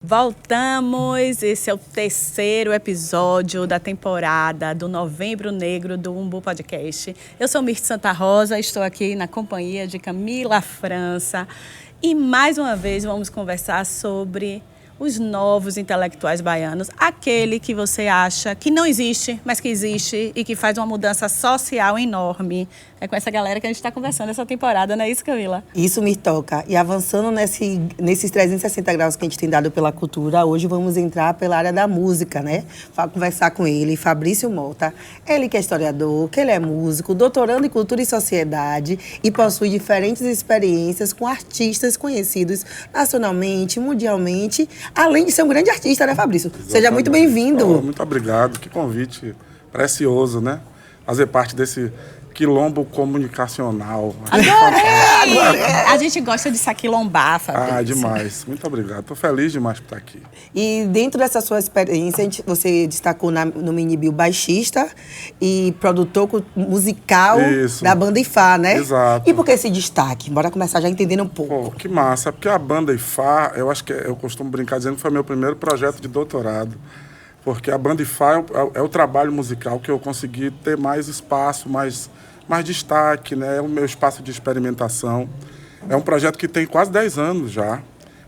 Voltamos! Esse é o terceiro episódio da temporada do Novembro Negro do Umbu Podcast. Eu sou Mirth Santa Rosa, estou aqui na companhia de Camila França e mais uma vez vamos conversar sobre os novos intelectuais baianos, aquele que você acha que não existe, mas que existe e que faz uma mudança social enorme. É com essa galera que a gente está conversando essa temporada, não é isso, Camila? Isso me toca. E avançando nesses 360 graus que a gente tem dado pela cultura, hoje vamos entrar pela área da música, né? Conversar com ele, Fabrício Mota. Ele que é historiador, que ele é músico, doutorando em cultura e sociedade e possui diferentes experiências com artistas conhecidos nacionalmente, mundialmente, além de ser um grande artista, né, Fabrício? Exatamente. Seja muito bem-vindo. Muito obrigado. Que convite precioso, né? Fazer parte desse quilombo comunicacional. Adorei! A gente gosta de saquilombar, Fabrício. Demais. Muito obrigado. Estou feliz demais por estar aqui. E dentro dessa sua experiência, você destacou no Minibio baixista e produtor musical da banda Ifá, né? Exato. E por que esse destaque? Bora começar já entendendo um pouco. Pô, que massa. Porque a banda Ifá, eu acho que eu costumo brincar dizendo que foi meu primeiro projeto de doutorado. Porque a banda Ifá é o trabalho musical que eu consegui ter mais espaço, mais destaque, né? É o meu espaço de experimentação. É um projeto que tem quase 10 anos já.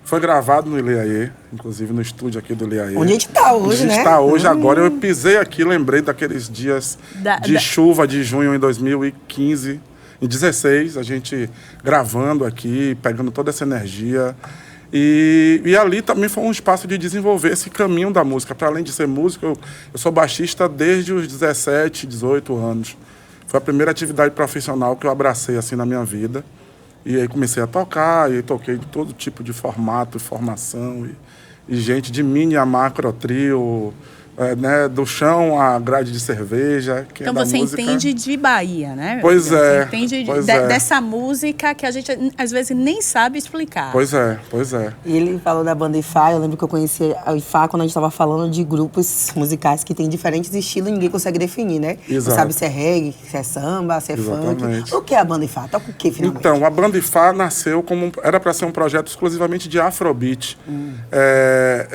Foi gravado no Ilhéaê, inclusive no estúdio aqui do Ilhéaê. Onde a gente está hoje, né? A gente está hoje. Agora eu pisei aqui, lembrei daqueles dias de chuva de junho em 2015. Em 2016, a gente gravando aqui, pegando toda essa energia. E ali também foi um espaço de desenvolver esse caminho da música. Para além de ser músico, eu sou baixista desde os 17, 18 anos. Foi a primeira atividade profissional que eu abracei assim na minha vida. E aí comecei a tocar, e toquei de todo tipo de formato e formação. E gente de mini a macro trio, né, do chão à grade de cerveja. Então você entende de Bahia, né? Pois é. Você entende dessa música que a gente às vezes nem sabe explicar. Pois é. E ele falou da banda Ifá. Eu lembro que eu conheci a Ifá quando a gente estava falando de grupos musicais que têm diferentes estilos e ninguém consegue definir, né? Exato. Não sabe se é reggae, se é samba, se é funk. O que é a banda Ifá? Toca o quê, finalmente? Então, a banda Ifá nasceu era para ser um projeto exclusivamente de Afrobeat.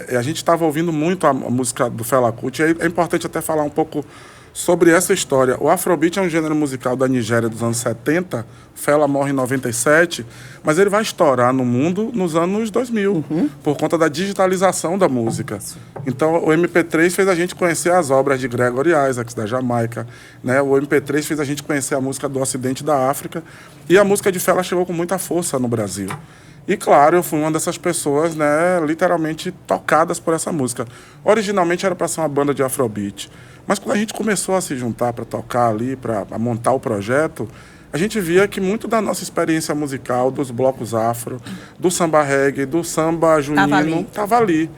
A gente estava ouvindo muito a música do Fela Kuti. É importante até falar um pouco sobre essa história. O Afrobeat é um gênero musical da Nigéria dos anos 70. Fela morre em 97, mas ele vai estourar no mundo nos anos 2000, por conta da digitalização da música. Então, o MP3 fez a gente conhecer as obras de Gregory Isaacs, da Jamaica, né? O MP3 fez a gente conhecer a música do Ocidente da África. E a música de Fela chegou com muita força no Brasil. E, claro, eu fui uma dessas pessoas, né, literalmente tocadas por essa música. Originalmente era para ser uma banda de Afrobeat. Mas quando a gente começou a se juntar para tocar ali, para montar o projeto, a gente via que muito da nossa experiência musical, dos blocos afro, do samba reggae, do samba junino, estava ali.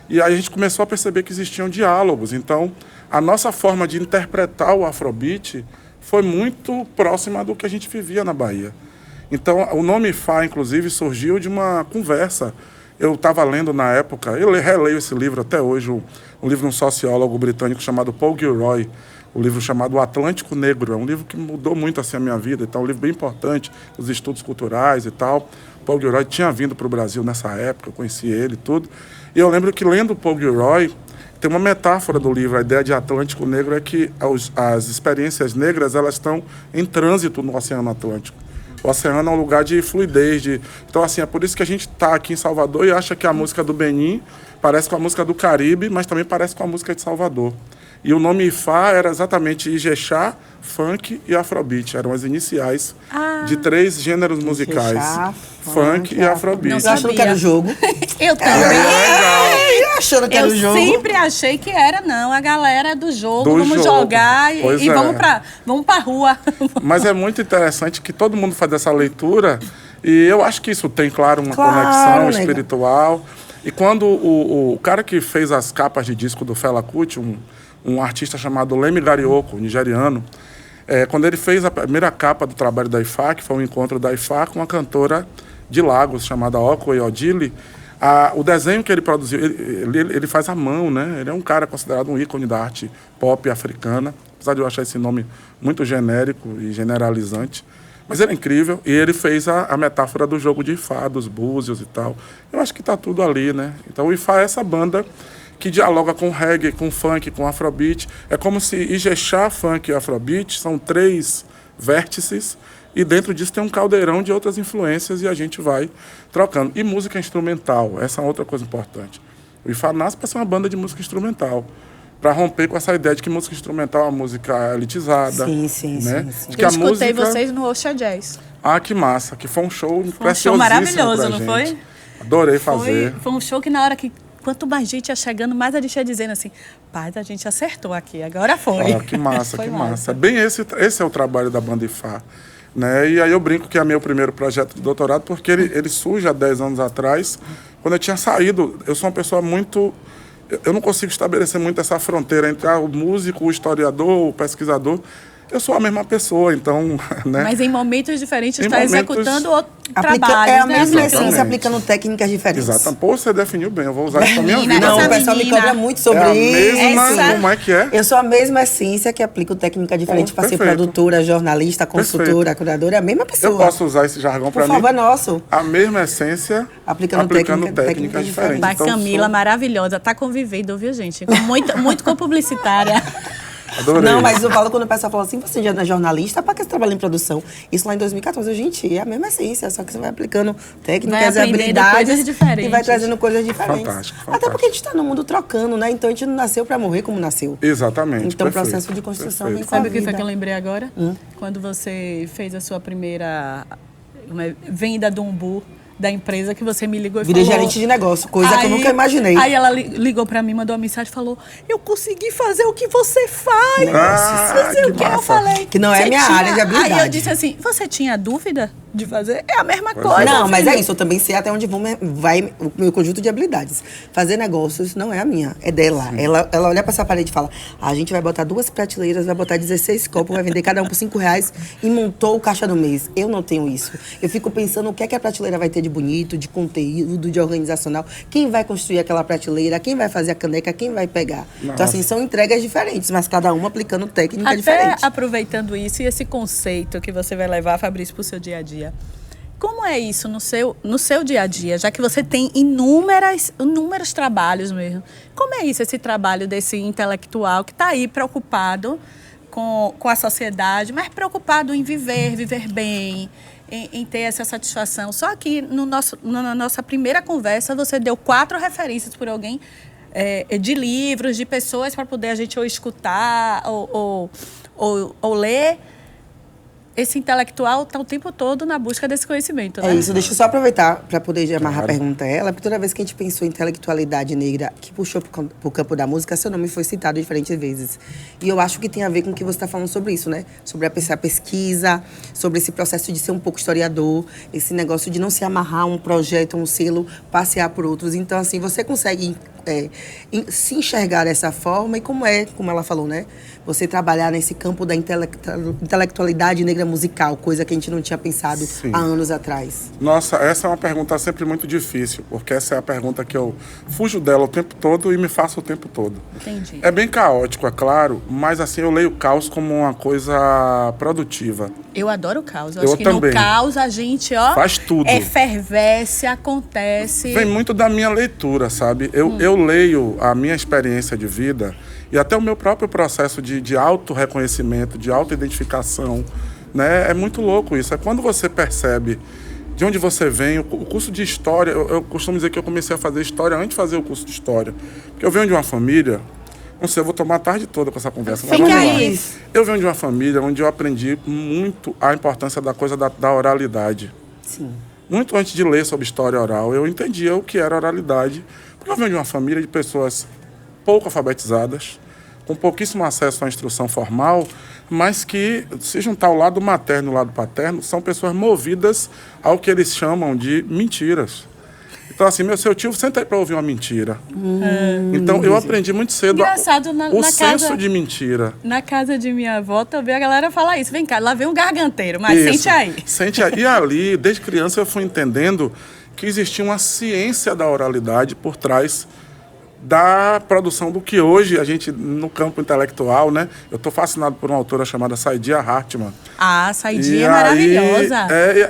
E aí a gente começou a perceber que existiam diálogos. Então, a nossa forma de interpretar o Afrobeat foi muito próxima do que a gente vivia na Bahia. Então, o nome Ifá, inclusive, surgiu de uma conversa. Eu estava lendo na época, eu releio esse livro até hoje, um livro de um sociólogo britânico chamado Paul Gilroy, o livro chamado O Atlântico Negro. É um livro que mudou muito assim, a minha vida, então, um livro bem importante, os estudos culturais e tal. Paul Gilroy tinha vindo para o Brasil nessa época, eu conheci ele e tudo. E eu lembro que, lendo Paul Gilroy, tem uma metáfora do livro. A ideia de Atlântico Negro é que as experiências negras elas estão em trânsito no Oceano Atlântico. O oceano é um lugar de fluidez. Então, assim, é por isso que a gente está aqui em Salvador e acha que a música do Benin parece com a música do Caribe, mas também parece com a música de Salvador. E o nome Ifá era exatamente Ijexá, funk e Afrobeat. Eram as iniciais de 3 gêneros musicais. Ijexá, funk e Afrobeat. Você achando que era o jogo? Eu também. Achando que era o jogo? Eu sempre achei que era, não. A galera do jogo, vamos jogo. Jogar e vamos pra rua. Mas é muito interessante que todo mundo faz essa leitura e eu acho que isso tem, claro, uma conexão espiritual. E quando o cara que fez as capas de disco do Fela Kuti, um artista chamado Lemi Garioko, nigeriano, quando ele fez a primeira capa do trabalho da Ifá, que foi um encontro da Ifá com uma cantora de Lagos chamada Okoye Odili, o desenho que ele produziu, ele faz à mão, né? Ele é um cara considerado um ícone da arte pop africana, apesar de eu achar esse nome muito genérico e generalizante. Mas ele é incrível e ele fez a metáfora do jogo de Ifá, dos búzios e tal. Eu acho que está tudo ali, né? Então o Ifá é essa banda que dialoga com reggae, com funk, com afrobeat. É como se Ijexá, funk e afrobeat são 3 vértices e dentro disso tem um caldeirão de outras influências e a gente vai trocando. E música instrumental, essa é outra coisa importante. O Ifá nasce para ser uma banda de música instrumental, para romper com essa ideia de que música instrumental é uma música elitizada. Sim. De que Eu a escutei música... vocês no Oxa Jazz. Ah, que massa, que foi um show Foi um preciosíssimo show maravilhoso, pra não gente. foi? Adorei fazer. Foi um show que na hora que, quanto mais gente ia chegando, mais a gente ia dizendo assim, paz, a gente acertou aqui, agora foi. Ah, que massa, Foi que massa. massa. Bem esse é o trabalho da banda Ifá. Né? E aí eu brinco que é meu primeiro projeto de doutorado, porque ele surge há 10 anos atrás, quando eu tinha saído. Eu sou uma pessoa muito... Eu não consigo estabelecer muito essa fronteira entre o músico, o historiador, o pesquisador. Eu sou a mesma pessoa, então... Né? Mas em momentos diferentes Em está momentos- executando outro Aplica, trabalho. é a né? mesma Exatamente. essência, aplicando técnicas diferentes. Exato. Pô, você definiu bem. Eu vou usar isso pra minha Menina, vida. Não, essa o pessoal me menina cobra muito sobre É a isso. mesma... Essa- Como é que é? Eu sou a mesma essência que aplico técnica diferente para ser perfeito. produtora, jornalista, consultora, Perfeito. curadora. É a mesma pessoa. Eu posso usar esse jargão Por para mim? favor, é nosso. A mesma essência, Aplicando técnicas técnicas diferentes. Vai, Então, Camila, maravilhosa. Tá convivendo, viu, gente? Muito com publicitária. Adorei. Não, mas eu falo quando o pessoal fala assim, você já não é jornalista, para que você trabalha em produção? Isso lá em 2014, gente, é a mesma essência, só que você vai aplicando técnicas, Vai aprendendo habilidades coisas diferentes. e vai trazendo coisas diferentes. Fantástico, Até fantástico. porque a gente está no mundo trocando, né? Então a gente não nasceu para morrer como nasceu. Exatamente. Então o perfeito, processo de construção perfeito. vem com a Sabe o que foi vida. que eu lembrei agora? Quando você fez a sua primeira venda do umbu da empresa, que você me ligou e Virei falou... gerente de negócio, coisa que eu nunca imaginei. Aí ela ligou pra mim, mandou uma mensagem e falou, eu consegui fazer o que você faz. Ah, Fazer o que que eu massa. falei. Que não é "Você minha área de habilidade." Aí eu disse assim, você tinha dúvida de fazer? É a mesma coisa. Não, mas filho. é isso. Eu também sei até onde vai o meu conjunto de habilidades. Fazer negócios não é a minha, é dela. Ela olha pra essa parede e fala, a gente vai botar 2 prateleiras, vai botar 16 copos, vai vender cada um por R$5 e montou o caixa do mês. Eu não tenho isso. Eu fico pensando o que é que a prateleira vai ter de bonito, de conteúdo, de organizacional. Quem vai construir aquela prateleira, quem vai fazer a caneca, quem vai pegar. Então, Nossa. assim, são entregas diferentes, mas cada uma aplicando técnica Até diferente. aproveitando isso e esse conceito que você vai levar, Fabrício, para o seu dia a dia. Como é isso no seu dia a dia, já que você tem inúmeros trabalhos mesmo? Como é isso, esse trabalho desse intelectual que está aí preocupado com a sociedade, mas preocupado em viver bem, em ter essa satisfação? Só que na nossa primeira conversa, você deu 4 referências por alguém de livros, de pessoas para poder a gente ou escutar ou ler. Esse intelectual está o tempo todo na busca desse conhecimento, né? É isso, deixa eu só aproveitar para poder amarrar a pergunta a ela, porque toda vez que a gente pensou em intelectualidade negra que puxou para o campo da música, seu nome foi citado diferentes vezes. E eu acho que tem a ver com o que você está falando sobre isso, né? Sobre a pesquisa, sobre esse processo de ser um pouco historiador, esse negócio de não se amarrar a um projeto, a um selo, passear por outros. Então, assim, você consegue se enxergar dessa forma e como ela falou, né? Você trabalhar nesse campo da intelectualidade negra musical, coisa que a gente não tinha pensado Sim. há anos atrás. Nossa, essa é uma pergunta sempre muito difícil, porque essa é a pergunta que eu fujo dela o tempo todo e me faço o tempo todo. Entendi. É bem caótico, é claro, mas assim, eu leio o caos como uma coisa produtiva. Eu adoro o caos. Eu Eu acho que também. no caos a gente, ó... Faz tudo. Efervesce, acontece. Vem muito da minha leitura, sabe? Eu leio a minha experiência de vida e até o meu próprio processo de auto-reconhecimento, de auto-identificação, né? É muito louco isso. É quando você percebe de onde você vem. O curso de história, eu costumo dizer que eu comecei a fazer história antes de fazer o curso de história. Porque eu venho de uma família... Não sei, eu vou tomar a tarde toda com essa conversa. Mas Fica vamos lá. aí. Eu venho de uma família onde eu aprendi muito a importância da coisa da oralidade. Sim. Muito antes de ler sobre história oral, eu entendia o que era oralidade. Porque eu venho de uma família de pessoas pouco alfabetizadas, com pouquíssimo acesso à instrução formal, mas que, se juntar o lado materno e o lado paterno, são pessoas movidas ao que eles chamam de mentiras. Então, assim, seu tio, senta aí para ouvir uma mentira. Então, eu aprendi muito cedo Engraçado, o na senso casa- de mentira. Na casa de minha avó, também a galera fala isso. Vem cá, lá vem um garganteiro, mas Isso. sente aí. Sente aí. E ali, desde criança, eu fui entendendo que existia uma ciência da oralidade por trás da produção do que hoje a gente, no campo intelectual, né? Eu estou fascinado por uma autora chamada Saidiya Hartman. Ah, Saidiya é maravilhosa.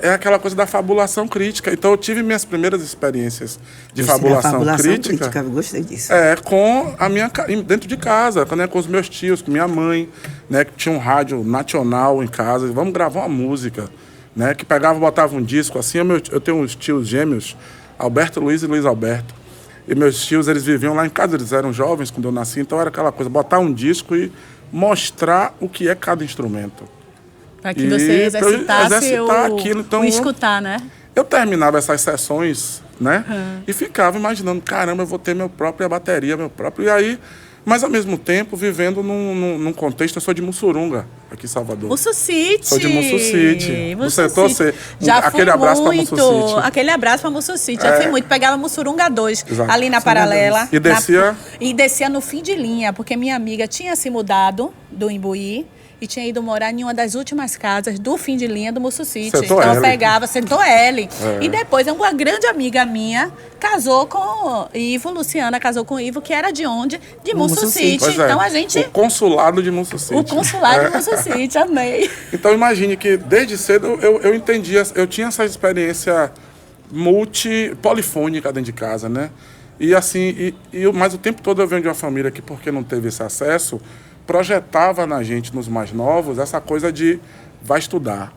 É aquela coisa da fabulação crítica. Então, eu tive minhas primeiras experiências de fabulação crítica. Eu gostei disso. Com a minha, dentro de casa, né, com os meus tios, com minha mãe, né, que tinha um rádio nacional em casa. Vamos gravar uma música, né? Que pegava, botava um disco assim. Eu tenho uns tios gêmeos, Alberto Luiz e Luiz Alberto. E meus tios, eles viviam lá em casa, eles eram jovens quando eu nasci, então era aquela coisa, botar um disco e mostrar o que é cada instrumento. Para que você exercitasse aquilo. Então, o escutar, né? Eu terminava essas sessões, né? E ficava imaginando, caramba, eu vou ter minha própria bateria, meu próprio... E aí, mas ao mesmo tempo, vivendo num contexto, eu sou de Mussurunga, aqui em Salvador. Mussucity. Sou de Mussucity. No setor C. Já aquele abraço para Mussucity. Aquele abraço para Mussucity. Já fui muito. Pegava Mussurunga 2, Exato. ali na Paralela. E descia? E descia no fim de linha, porque minha amiga tinha se mudado do Imbuí e tinha ido morar em uma das últimas casas do fim de linha do Mussucity. Então eu pegava, sentou L. E depois uma grande amiga minha casou com Ivo, Luciana casou com Ivo, que era de onde? De Mussucity. Então a gente... O consulado de Mussucity. O consulado de Mussucity, amei. Então imagine que desde cedo eu entendia, eu tinha essa experiência polifônica dentro de casa, né? E assim, mas o tempo todo eu venho de uma família que, porque não teve esse acesso, projetava na gente, nos mais novos, essa coisa de vai estudar,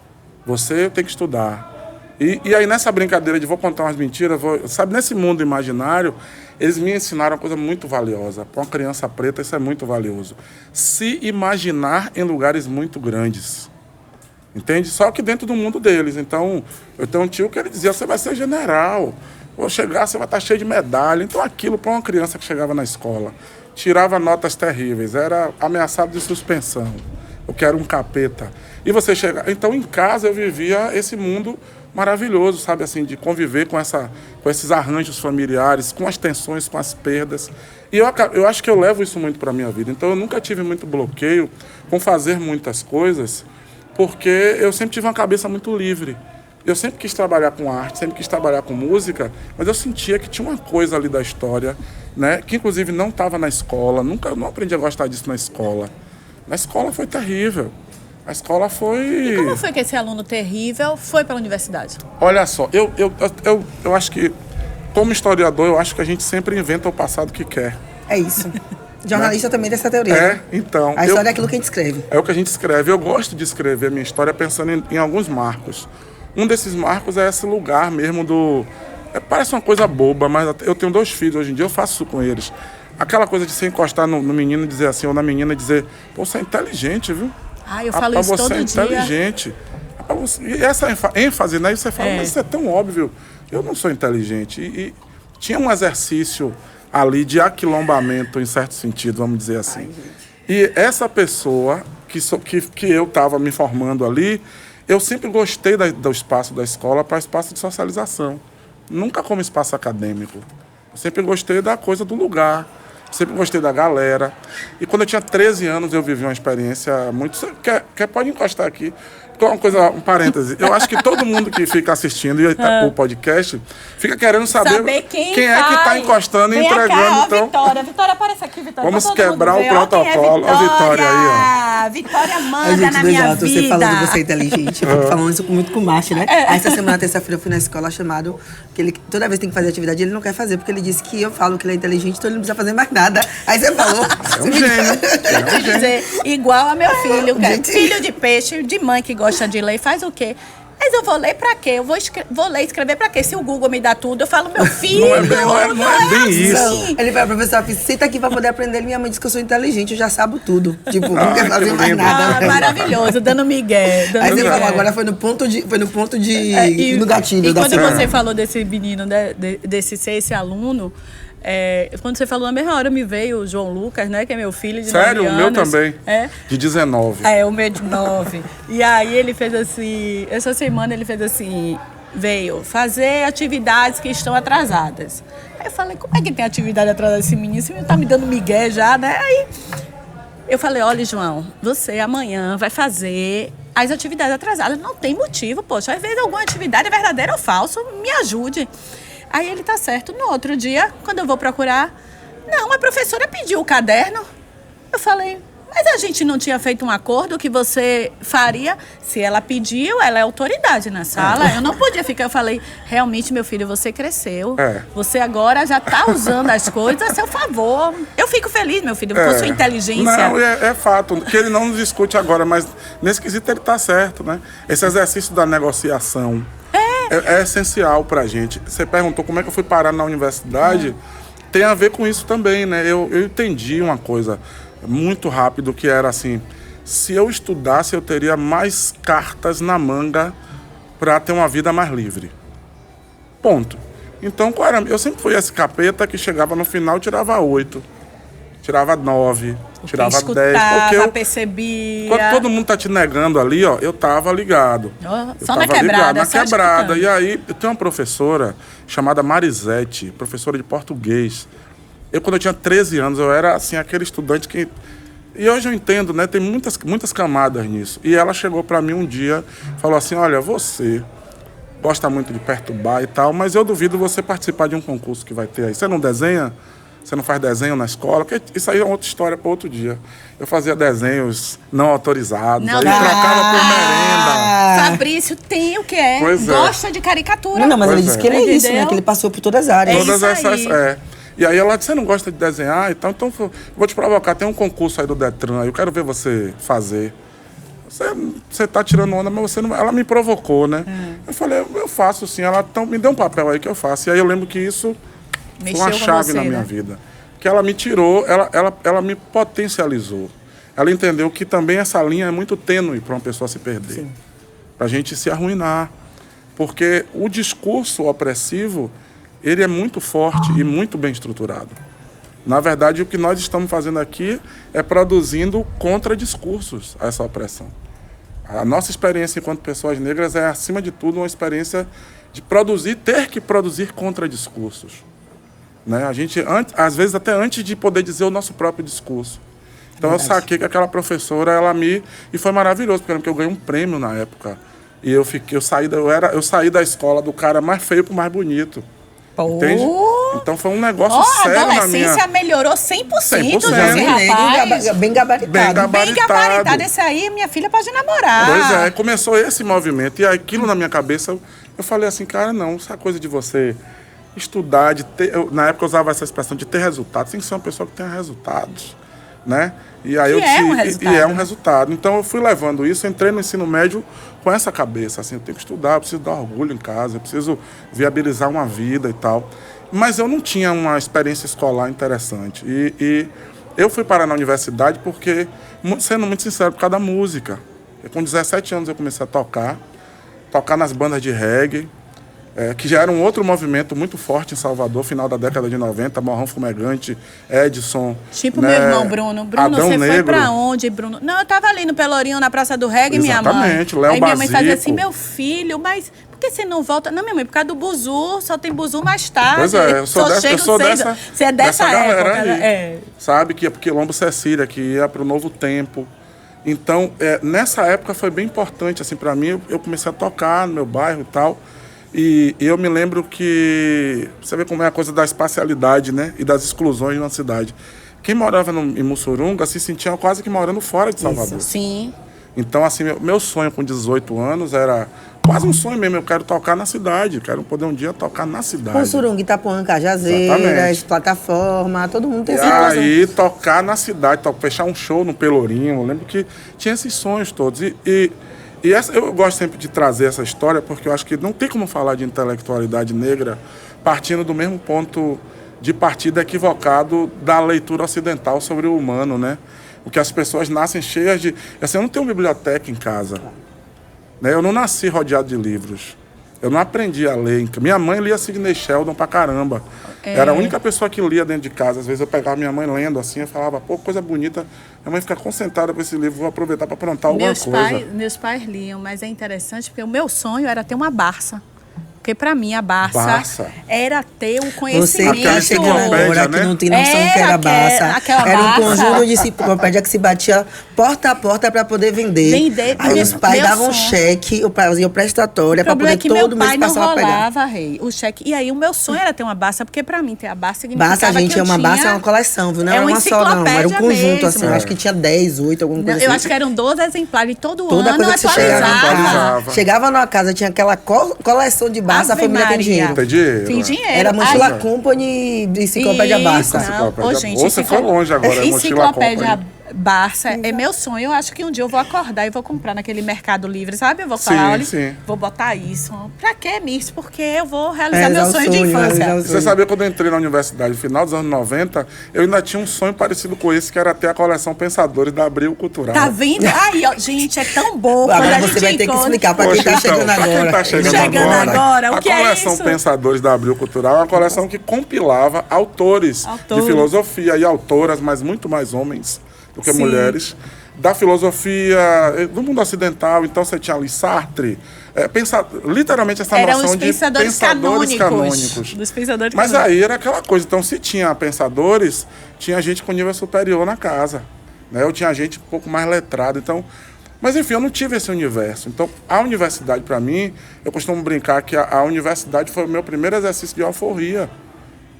você tem que estudar. E aí nessa brincadeira de vou contar umas mentiras, sabe, nesse mundo imaginário, eles me ensinaram uma coisa muito valiosa. Para uma criança preta isso é muito valioso. Se imaginar em lugares muito grandes. Entende? Só que dentro do mundo deles. Então, eu tenho um tio que ele dizia, você vai ser general, vou chegar, você vai estar cheio de medalha. Então aquilo para uma criança que chegava na escola, tirava notas terríveis, era ameaçado de suspensão. Eu quero um capeta. E você chega... Então, em casa, eu vivia esse mundo maravilhoso, sabe, assim, de conviver com esses arranjos familiares, com as tensões, com as perdas. E eu acho que eu levo isso muito para a minha vida. Então, eu nunca tive muito bloqueio com fazer muitas coisas, porque eu sempre tive uma cabeça muito livre. Eu sempre quis trabalhar com arte, sempre quis trabalhar com música, mas eu sentia que tinha uma coisa ali da história, né, que inclusive não estava na escola, não aprendi a gostar disso na escola. Na escola foi terrível. A escola foi... E como foi que esse aluno terrível foi para a universidade? Olha só, eu acho que, como historiador, eu acho que a gente sempre inventa o passado que quer. É isso. Jornalista também dessa teoria. Então... A história é aquilo que a gente escreve. É o que a gente escreve. Eu gosto de escrever a minha história pensando em alguns marcos. Um desses marcos é esse lugar mesmo do... parece uma coisa boba, mas eu tenho 2 filhos hoje em dia, eu faço isso com eles. Aquela coisa de se encostar no menino e dizer assim, ou na menina e dizer, pô, você é inteligente, viu? Ah, eu falo isso todo dia. Você é inteligente. E essa ênfase, né? E você fala, mas isso é tão óbvio. Eu não sou inteligente. E tinha um exercício ali de aquilombamento, em certo sentido, vamos dizer assim. E essa pessoa que eu estava me formando ali, eu sempre gostei do espaço da escola para espaço de socialização. Nunca como espaço acadêmico. Eu sempre gostei da coisa do lugar. Sempre gostei da galera. E quando eu tinha 13 anos, eu vivi uma experiência muito... Pode encostar aqui. Um parêntese. Eu acho que todo mundo que fica assistindo o podcast fica querendo saber quem é que está encostando e entregando. Então, Vitória, aparece aqui, Vitória. Vamos quebrar o protocolo. Olha a Vitória aí, ó. Vitória manda na minha vida. Você falando de você é inteligente. Eu fico falando isso muito com o Márcio, né? Aí, essa semana, terça-feira, eu fui na escola chamado... que ele toda vez que tem que fazer atividade, ele não quer fazer, porque ele disse que eu falo que ele é inteligente, então ele não precisa fazer mais nada. Aí você falou... É um gênio. Quer dizer, igual a meu filho, filho de peixe, de mãe que gosta de ler, faz o quê? Mas eu vou ler pra quê? Eu vou ler e escrever pra quê? Se o Google me dá tudo, eu falo, meu filho, não é bem isso. Ele vai, professor, senta aqui pra poder aprender. Minha mãe disse que eu sou inteligente, eu já sabo tudo. Tipo, não quer fazer mais nada. Maravilhoso, dando migué. Aí você falou, agora foi no ponto de no gatilho. E quando você falou desse menino, desse ser esse aluno, quando você falou, na mesma hora me veio o João Lucas, né? Que é meu filho de 9 anos. Sério? O meu também. De 19. O meu de 9. E aí ele fez assim, essa semana ele fez assim, veio fazer atividades que estão atrasadas. Aí eu falei, como é que tem atividade atrasada esse menino? Esse menino tá me dando migué já, né? Aí eu falei, olha, João, você amanhã vai fazer as atividades atrasadas. Não tem motivo, poxa. Às vezes alguma atividade é verdadeira ou falsa, me ajude. Aí ele tá certo. No outro dia, quando eu vou procurar, Não, a professora pediu o caderno. Eu falei, mas a gente não tinha feito um acordo que você faria? Se ela pediu, ela é autoridade na sala. Eu não podia ficar. Eu falei, realmente, meu filho, você cresceu. Você agora já está usando as coisas a seu favor. Eu fico feliz, meu filho, com sua inteligência. Não, é fato, que ele não nos discute agora, mas nesse quesito ele está certo, né? Esse exercício da negociação é essencial para a gente. Você perguntou como é que eu fui parar na universidade, tem a ver com isso também, né? Eu entendi uma coisa muito rápido, que era assim, se eu estudasse, eu teria mais cartas na manga para ter uma vida mais livre. Ponto. Então, eu sempre fui esse capeta que chegava no final e tirava 8, tirava 9, tirava 10. Porque eu percebia. Quando todo mundo tá te negando ali, ó, eu tava ligado. Só na quebrada. Na quebrada. E aí, eu tenho uma professora chamada Marisete, professora de português. Quando eu tinha 13 anos, eu era, assim, aquele estudante que... E hoje eu entendo, né? Tem muitas camadas nisso. E ela chegou para mim um dia, falou assim, olha, você gosta muito de perturbar e tal, mas eu duvido você participar de um concurso que vai ter aí. Você não desenha? Você não faz desenho na escola? Porque isso aí é outra história para outro dia. Eu fazia desenhos não autorizados, aí trocava por merenda. Fabrício tem o que é. Pois gosta de caricatura. Não, mas ele disse que ele é isso, né? Que ele passou por todas as áreas. Todas essas, E aí ela disse, você não gosta de desenhar e tal, então vou te provocar, tem um concurso aí do Detran, eu quero ver você fazer. Você tá tirando onda, mas você não... Ela me provocou, né? Eu falei, eu faço sim. Ela então, me deu um papel aí que eu faço. E aí eu lembro que isso foi uma chave na minha vida. Que ela me tirou, ela me potencializou. Ela entendeu que também essa linha é muito tênue para uma pessoa se perder. Para a gente se arruinar. Porque o discurso opressivo, ele é muito forte e muito bem estruturado. Na verdade, o que nós estamos fazendo aqui é produzindo contradiscursos a essa opressão. A nossa experiência enquanto pessoas negras é, acima de tudo, uma experiência de ter que produzir contradiscursos. Né? A gente, às vezes, até antes de poder dizer o nosso próprio discurso. Então, eu saquei que aquela professora, E foi maravilhoso, porque eu ganhei um prêmio na época. E eu saí da escola do cara mais feio pro mais bonito. Entende? Então foi um negócio sério na minha... A adolescência melhorou 100%. 100%. Rapaz. Bem gabaritado. Bem gabaritado. Esse aí, minha filha pode namorar. Pois é, começou esse movimento. E aquilo na minha cabeça, eu falei assim, cara, não, essa coisa de você estudar, de ter... Na época eu usava essa expressão de ter resultados. Tem que ser uma pessoa que tenha resultados, né? E aí é um resultado. Então eu fui levando isso, entrei no ensino médio com essa cabeça, assim, eu tenho que estudar, eu preciso dar orgulho em casa, eu preciso viabilizar uma vida e tal. Mas eu não tinha uma experiência escolar interessante. E eu fui parar na universidade porque, sendo muito sincero, por causa da música. Com 17 anos eu comecei a tocar nas bandas de reggae, que já era um outro movimento muito forte em Salvador, final da década de 90, Morrão Fumegante, Edson. Tipo, né, meu irmão Bruno. Bruno, Adão você Negro. foi pra onde, Bruno? Não, eu tava ali no Pelourinho, na Praça do Reggae, Exatamente, minha mãe. Aí minha mãe fazia Basico. assim, meu filho, mas por que você não volta? Não, minha mãe, por causa do buzu, só tem buzu mais tarde. Pois é, eu sou dessa Você é dessa galera época, aí, sabe? Que ia pro Quilombo Cecília, que ia pro Novo Tempo. Então, nessa época foi bem importante, assim, pra mim. Eu comecei a tocar no meu bairro e tal. E eu me lembro que... Você vê como é a coisa da espacialidade, né? E das exclusões na cidade. Quem morava em Mussurunga se sentia quase que morando fora de Salvador. Isso, sim. Então, assim, meu sonho com 18 anos era quase um sonho mesmo. Eu quero tocar na cidade. Quero poder um dia tocar na cidade. Mussurunga, Itapuã, Cajazeiras, plataforma, todo mundo tem essa situação. E aí, tocar na cidade, fechar um show no Pelourinho. Eu lembro que tinha esses sonhos todos. Eu gosto sempre de trazer essa história porque eu acho que não tem como falar de intelectualidade negra partindo do mesmo ponto de partida equivocado da leitura ocidental sobre o humano, né? Porque as pessoas nascem cheias de... Assim, eu não tenho biblioteca em casa. Né? Eu não nasci rodeado de livros. Eu não aprendi a ler. Minha mãe lia Sidney Sheldon pra caramba. Era a única pessoa que lia dentro de casa. Às vezes eu pegava minha mãe lendo assim, eu falava, pô, coisa bonita. Minha mãe fica concentrada com esse livro, vou aproveitar para aprontar alguma coisa. Meus pais liam, mas é interessante porque o meu sonho era ter uma Barça. Porque para mim a Barça era ter o Você conhecimento. que tá chegando agora, né? que não tem noção do que era Barça. aquela Era um Barça. conjunto de enciclopédia que se batia porta a porta para poder vender. Aí os pais davam cheque, o pai fazia prestatória para poder todo mês passar a pegar. Rolava, Rei, o cheque. E aí o meu sonho era ter uma Barça, porque para mim ter a Barça significava Barça, gente, que eu é uma tinha... Barça, é uma coleção, viu? Não era uma uma só, não. Era um conjunto, mesmo. assim. Eu acho que tinha 10, 8, alguma coisa Eu assim. acho que eram 12 exemplares todo Toda ano coisa que você chegava em atualizava. casa, chegava numa casa, tinha aquela coleção de Barça, a Ave família tem Maria. dinheiro. Tem dinheiro. Tem dinheiro. Era Mochila Aí- Company de Enciclopédia Isso, Barça. não. Ô, gente, Você foi longe agora, é Mochila Enciclopédia Company. Barça é meu sonho. Eu acho que um dia eu vou acordar e vou comprar naquele Mercado Livre, sabe? Eu vou falar, Sim, olha, sim. vou botar isso. Pra quê, Miss? Porque eu vou realizar Realizar meu o sonho de sonho, infância. realizar o Você sabia, quando eu entrei na universidade, no final dos anos 90, eu ainda tinha um sonho parecido com esse, que era ter a coleção Pensadores da Abril Cultural. Tá vendo? Aí, ó, gente, é tão bom. quando Agora a você gente vai ter que encontra- explicar para quem Poxa, tá então, chegando pra quem agora. tá chegando agora, o a que é coleção isso? Pensadores da Abril Cultural é uma coleção que compilava autores de filosofia e autoras, mas muito mais homens do que Sim. mulheres, da filosofia do mundo ocidental. Então você tinha ali Sartre, literalmente essa Eram noção os de pensadores pensadores canônicos. Dos pensadores Mas canônicos. aí era aquela coisa. Então, se tinha pensadores, tinha gente com nível superior na casa, né? Eu tinha gente um pouco mais letrada. Então, mas enfim, eu não tive esse universo. Então, a universidade, para mim, eu costumo brincar que a universidade foi o meu primeiro exercício de alforria.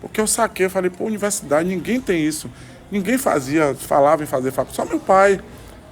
Porque eu saquei, eu falei, pô, universidade, ninguém tem isso. Ninguém falava em fazer faculdade. Só meu pai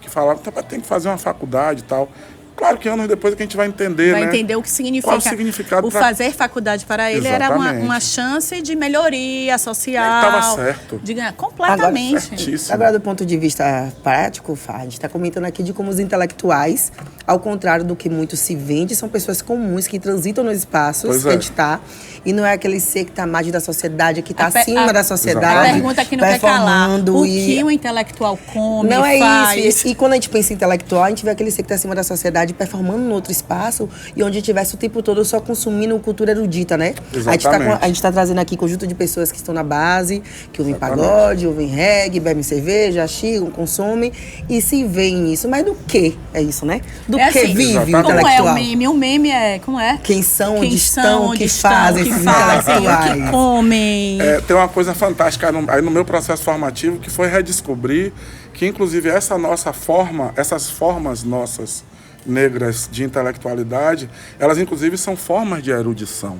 que falava, então, tem que fazer uma faculdade e tal. Claro que anos depois é que a gente vai entender, Vai né? entender o que significa. Qual o significado o pra- fazer faculdade para ele era Exatamente. uma chance de melhoria social. Ele tava certo. De ganhar completamente. Certíssimo. Agora, do ponto de vista prático, Fá, a gente está comentando aqui de como os intelectuais, ao contrário do que muito se vende, são pessoas comuns que transitam nos espaços Pois que a é. gente está. E não é aquele ser que está à margem da sociedade, que está A pe- acima a- da A sociedade. pergunta que não quer calar. performando O e- que o intelectual come, Não é faz? isso. E quando a gente pensa em intelectual, a gente vê aquele ser que está acima da sociedade performando no outro espaço e onde tivesse o tempo todo só consumindo cultura erudita, né? Exatamente. A gente está trazendo aqui conjunto de pessoas que estão na base, que ouvem Exatamente. pagode, ouvem reggae, bebem cerveja, chigam, consomem e se veem nisso. Mas do que é isso, né? Do É que assim, vive o Exatamente. Como é intelectual? o meme? O meme é... Como é? Quem são, Quem onde estão, o que fazem o que esses fazem, o que intelectuais? comem. Tem uma coisa fantástica aí no meu processo formativo, que foi redescobrir que, inclusive, essas formas nossas negras de intelectualidade, elas, inclusive, são formas de erudição.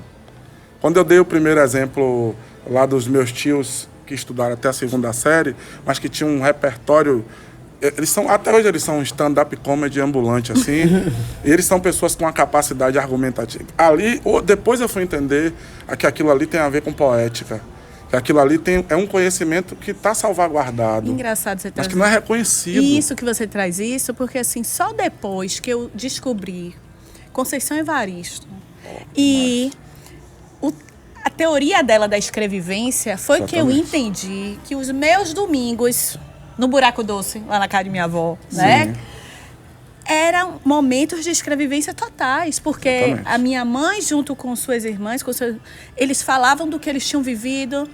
Quando eu dei o primeiro exemplo lá dos meus tios que estudaram até a 2ª série, mas que tinham um repertório... Até hoje eles são um stand-up comedy ambulante, assim. E eles são pessoas com uma capacidade argumentativa. Depois eu fui entender que aquilo ali tem a ver com poética. Que aquilo ali é um conhecimento que está salvaguardado, Engraçado você mas trazer. que não é reconhecido. Isso que você traz isso, porque assim, só depois que eu descobri Conceição Evaristo e a teoria dela da escrevivência foi que eu Exatamente. entendi que os meus domingos no Buraco Doce, lá na casa de minha avó, né? Eram momentos de escrevivência totais, porque Exatamente. a minha mãe, junto com suas irmãs, eles falavam do que eles tinham vivido,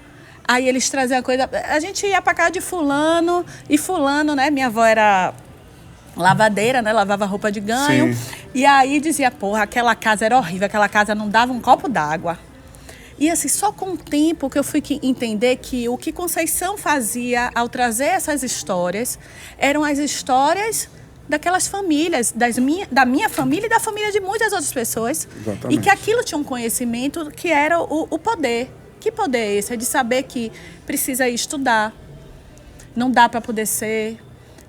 aí eles traziam a coisa... A gente ia pra casa de fulano, e fulano, né? Minha avó era lavadeira, né? Lavava roupa de ganho. Sim. E aí dizia, porra, aquela casa era horrível, aquela casa não dava um copo d'água. E assim, só com o tempo que eu fui entender que o que Conceição fazia ao trazer essas histórias eram as histórias daquelas famílias, da minha família e da família de muitas outras pessoas. Exatamente. E que aquilo tinha um conhecimento que era o poder. Que poder é esse? É de saber que precisa ir estudar, não dá para poder ser...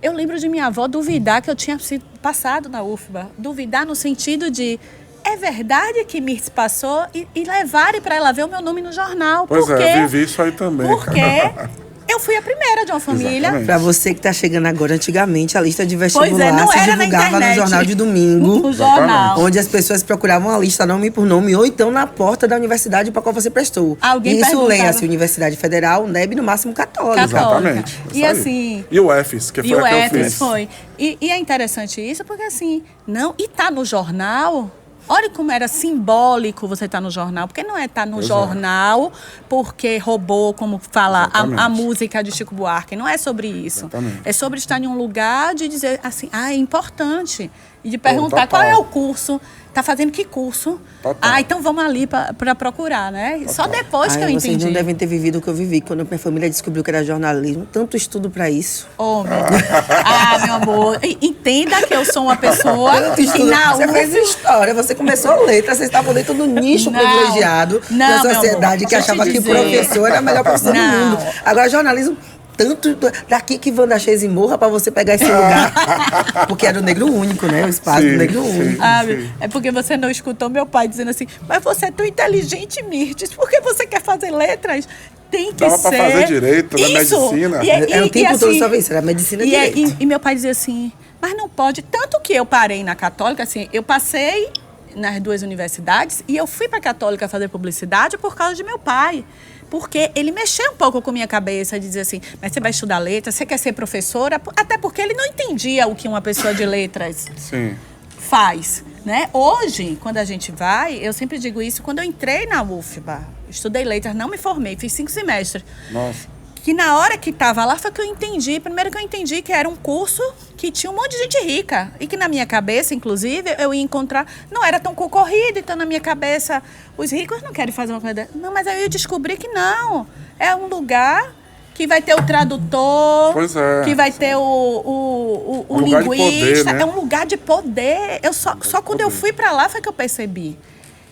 Eu lembro de minha avó duvidar que eu tinha sido passado na UFBA. Duvidar no sentido de... É verdade que Mirtz passou e levarem para ela ver o meu nome no jornal. Pois porque, é, eu vivi isso aí também. Porque cara. eu fui a primeira de uma família. Exatamente. Pra você que tá chegando agora, antigamente a lista de Pois vestibular é, não se era na divulgava no internet. jornal de domingo. No jornal. Onde as pessoas procuravam a lista nome por nome, ou então na porta da universidade para qual você prestou. Alguém e isso perguntava. leia-se Universidade Federal, NEB, no máximo Católica. Exatamente. E isso aí. assim... E o EFES, que E foi o a que eu EFES fiz. foi. E é interessante isso, porque assim, não... E tá no jornal... Olha como era simbólico você estar no jornal. Porque não é estar no jornal porque roubou, como fala Exatamente. a música de Chico Buarque. Não é sobre isso. Exatamente. É sobre estar em um lugar de dizer assim, é importante. E de perguntar Total. qual é o curso, tá fazendo que curso? Total. Então vamos ali para procurar, né? Total. Só depois que eu Vocês entendi. não devem ter vivido o que eu vivi quando minha família descobriu que era jornalismo. Tanto estudo para isso. Oh, meu Deus. Meu amor, entenda que eu sou uma pessoa Tanto que estudo. na Você fez história, você começou letra, você estava dentro do nicho Não. privilegiado Não, da meu sociedade amor, que deixa eu achava te que dizer. professor era a melhor profissão do Não. mundo. Agora, jornalismo, tanto daqui que Wanda Chase morra para você pegar esse lugar. Porque era o negro único, né? O espaço do negro único. É porque você não escutou meu pai dizendo assim, mas você é tão inteligente, Mirtes, por que você quer fazer letras? Tem que Dava ser... pra fazer direito, né? Isso. Medicina. É o tempo todo assim, só isso, era medicina e e direito. meu pai dizia assim, mas não pode. Tanto que eu parei na Católica, assim, eu passei nas 2 universidades e eu fui pra Católica fazer publicidade por causa de meu pai. Porque ele mexeu um pouco com minha cabeça, de dizer assim, mas você vai estudar letras, você quer ser professora? Até porque ele não entendia o que uma pessoa de letras Sim. faz, né? Hoje, quando a gente vai, eu sempre digo isso, quando eu entrei na UFBA, estudei letras, não me formei, fiz 5 semestres. Nossa. Que na hora que estava lá foi que eu entendi, primeiro que eu entendi que era um curso que tinha um monte de gente rica. E que na minha cabeça, inclusive, eu ia encontrar, não era tão concorrido, então na minha cabeça, os ricos não querem fazer uma coisa dessa. Não, mas aí eu descobri que não. É um lugar que vai ter o tradutor, Pois é. que vai ter o Um lugar de linguista. poder, né? É um lugar de poder. Eu só quando eu fui para lá foi que eu percebi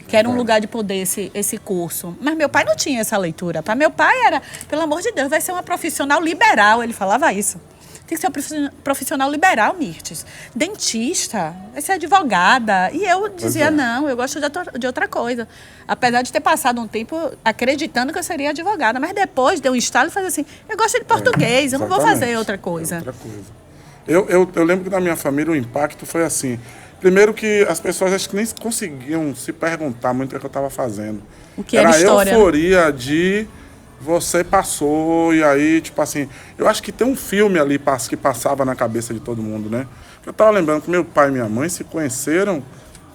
que era um lugar de poder esse curso. Mas meu pai não tinha essa leitura. Para meu pai era, pelo amor de Deus, vai ser uma profissional liberal. Ele falava isso. Tem que ser uma profissional liberal, Mirtes. Dentista, vai ser advogada. E eu dizia, não, eu gosto de outra coisa. Apesar de ter passado um tempo acreditando que eu seria advogada. Mas depois deu um estalo e falei assim, eu gosto de português, eu não vou fazer outra coisa. Outra coisa. Eu lembro que na minha família o impacto foi assim. Primeiro que as pessoas acho que nem conseguiam se perguntar muito o que eu estava fazendo. O que era história. A euforia de você passou e aí, tipo assim... Eu acho que tem um filme ali que passava na cabeça de todo mundo, né? Eu estava lembrando que meu pai e minha mãe se conheceram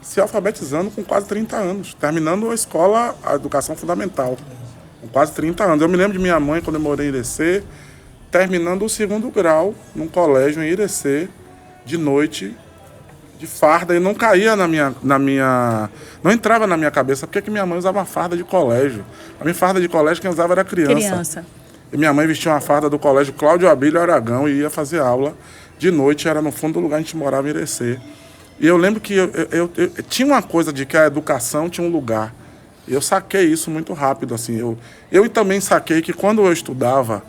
se alfabetizando com quase 30 anos. Terminando a escola, a educação fundamental. Com quase 30 anos. Eu me lembro de minha mãe, quando eu morei em Irecê, terminando o 2º grau num colégio em Irecê, de noite... de farda, e não caía na minha... Não entrava na minha cabeça porque que minha mãe usava uma farda de colégio. A minha farda de colégio quem usava era criança. E minha mãe vestia uma farda do colégio Cláudio Abílio Aragão e ia fazer aula de noite, era no fundo do lugar que a gente morava em Irecê. E eu lembro que eu tinha uma coisa de que a educação tinha um lugar. E eu saquei isso muito rápido, assim. Eu também saquei que quando eu estudava,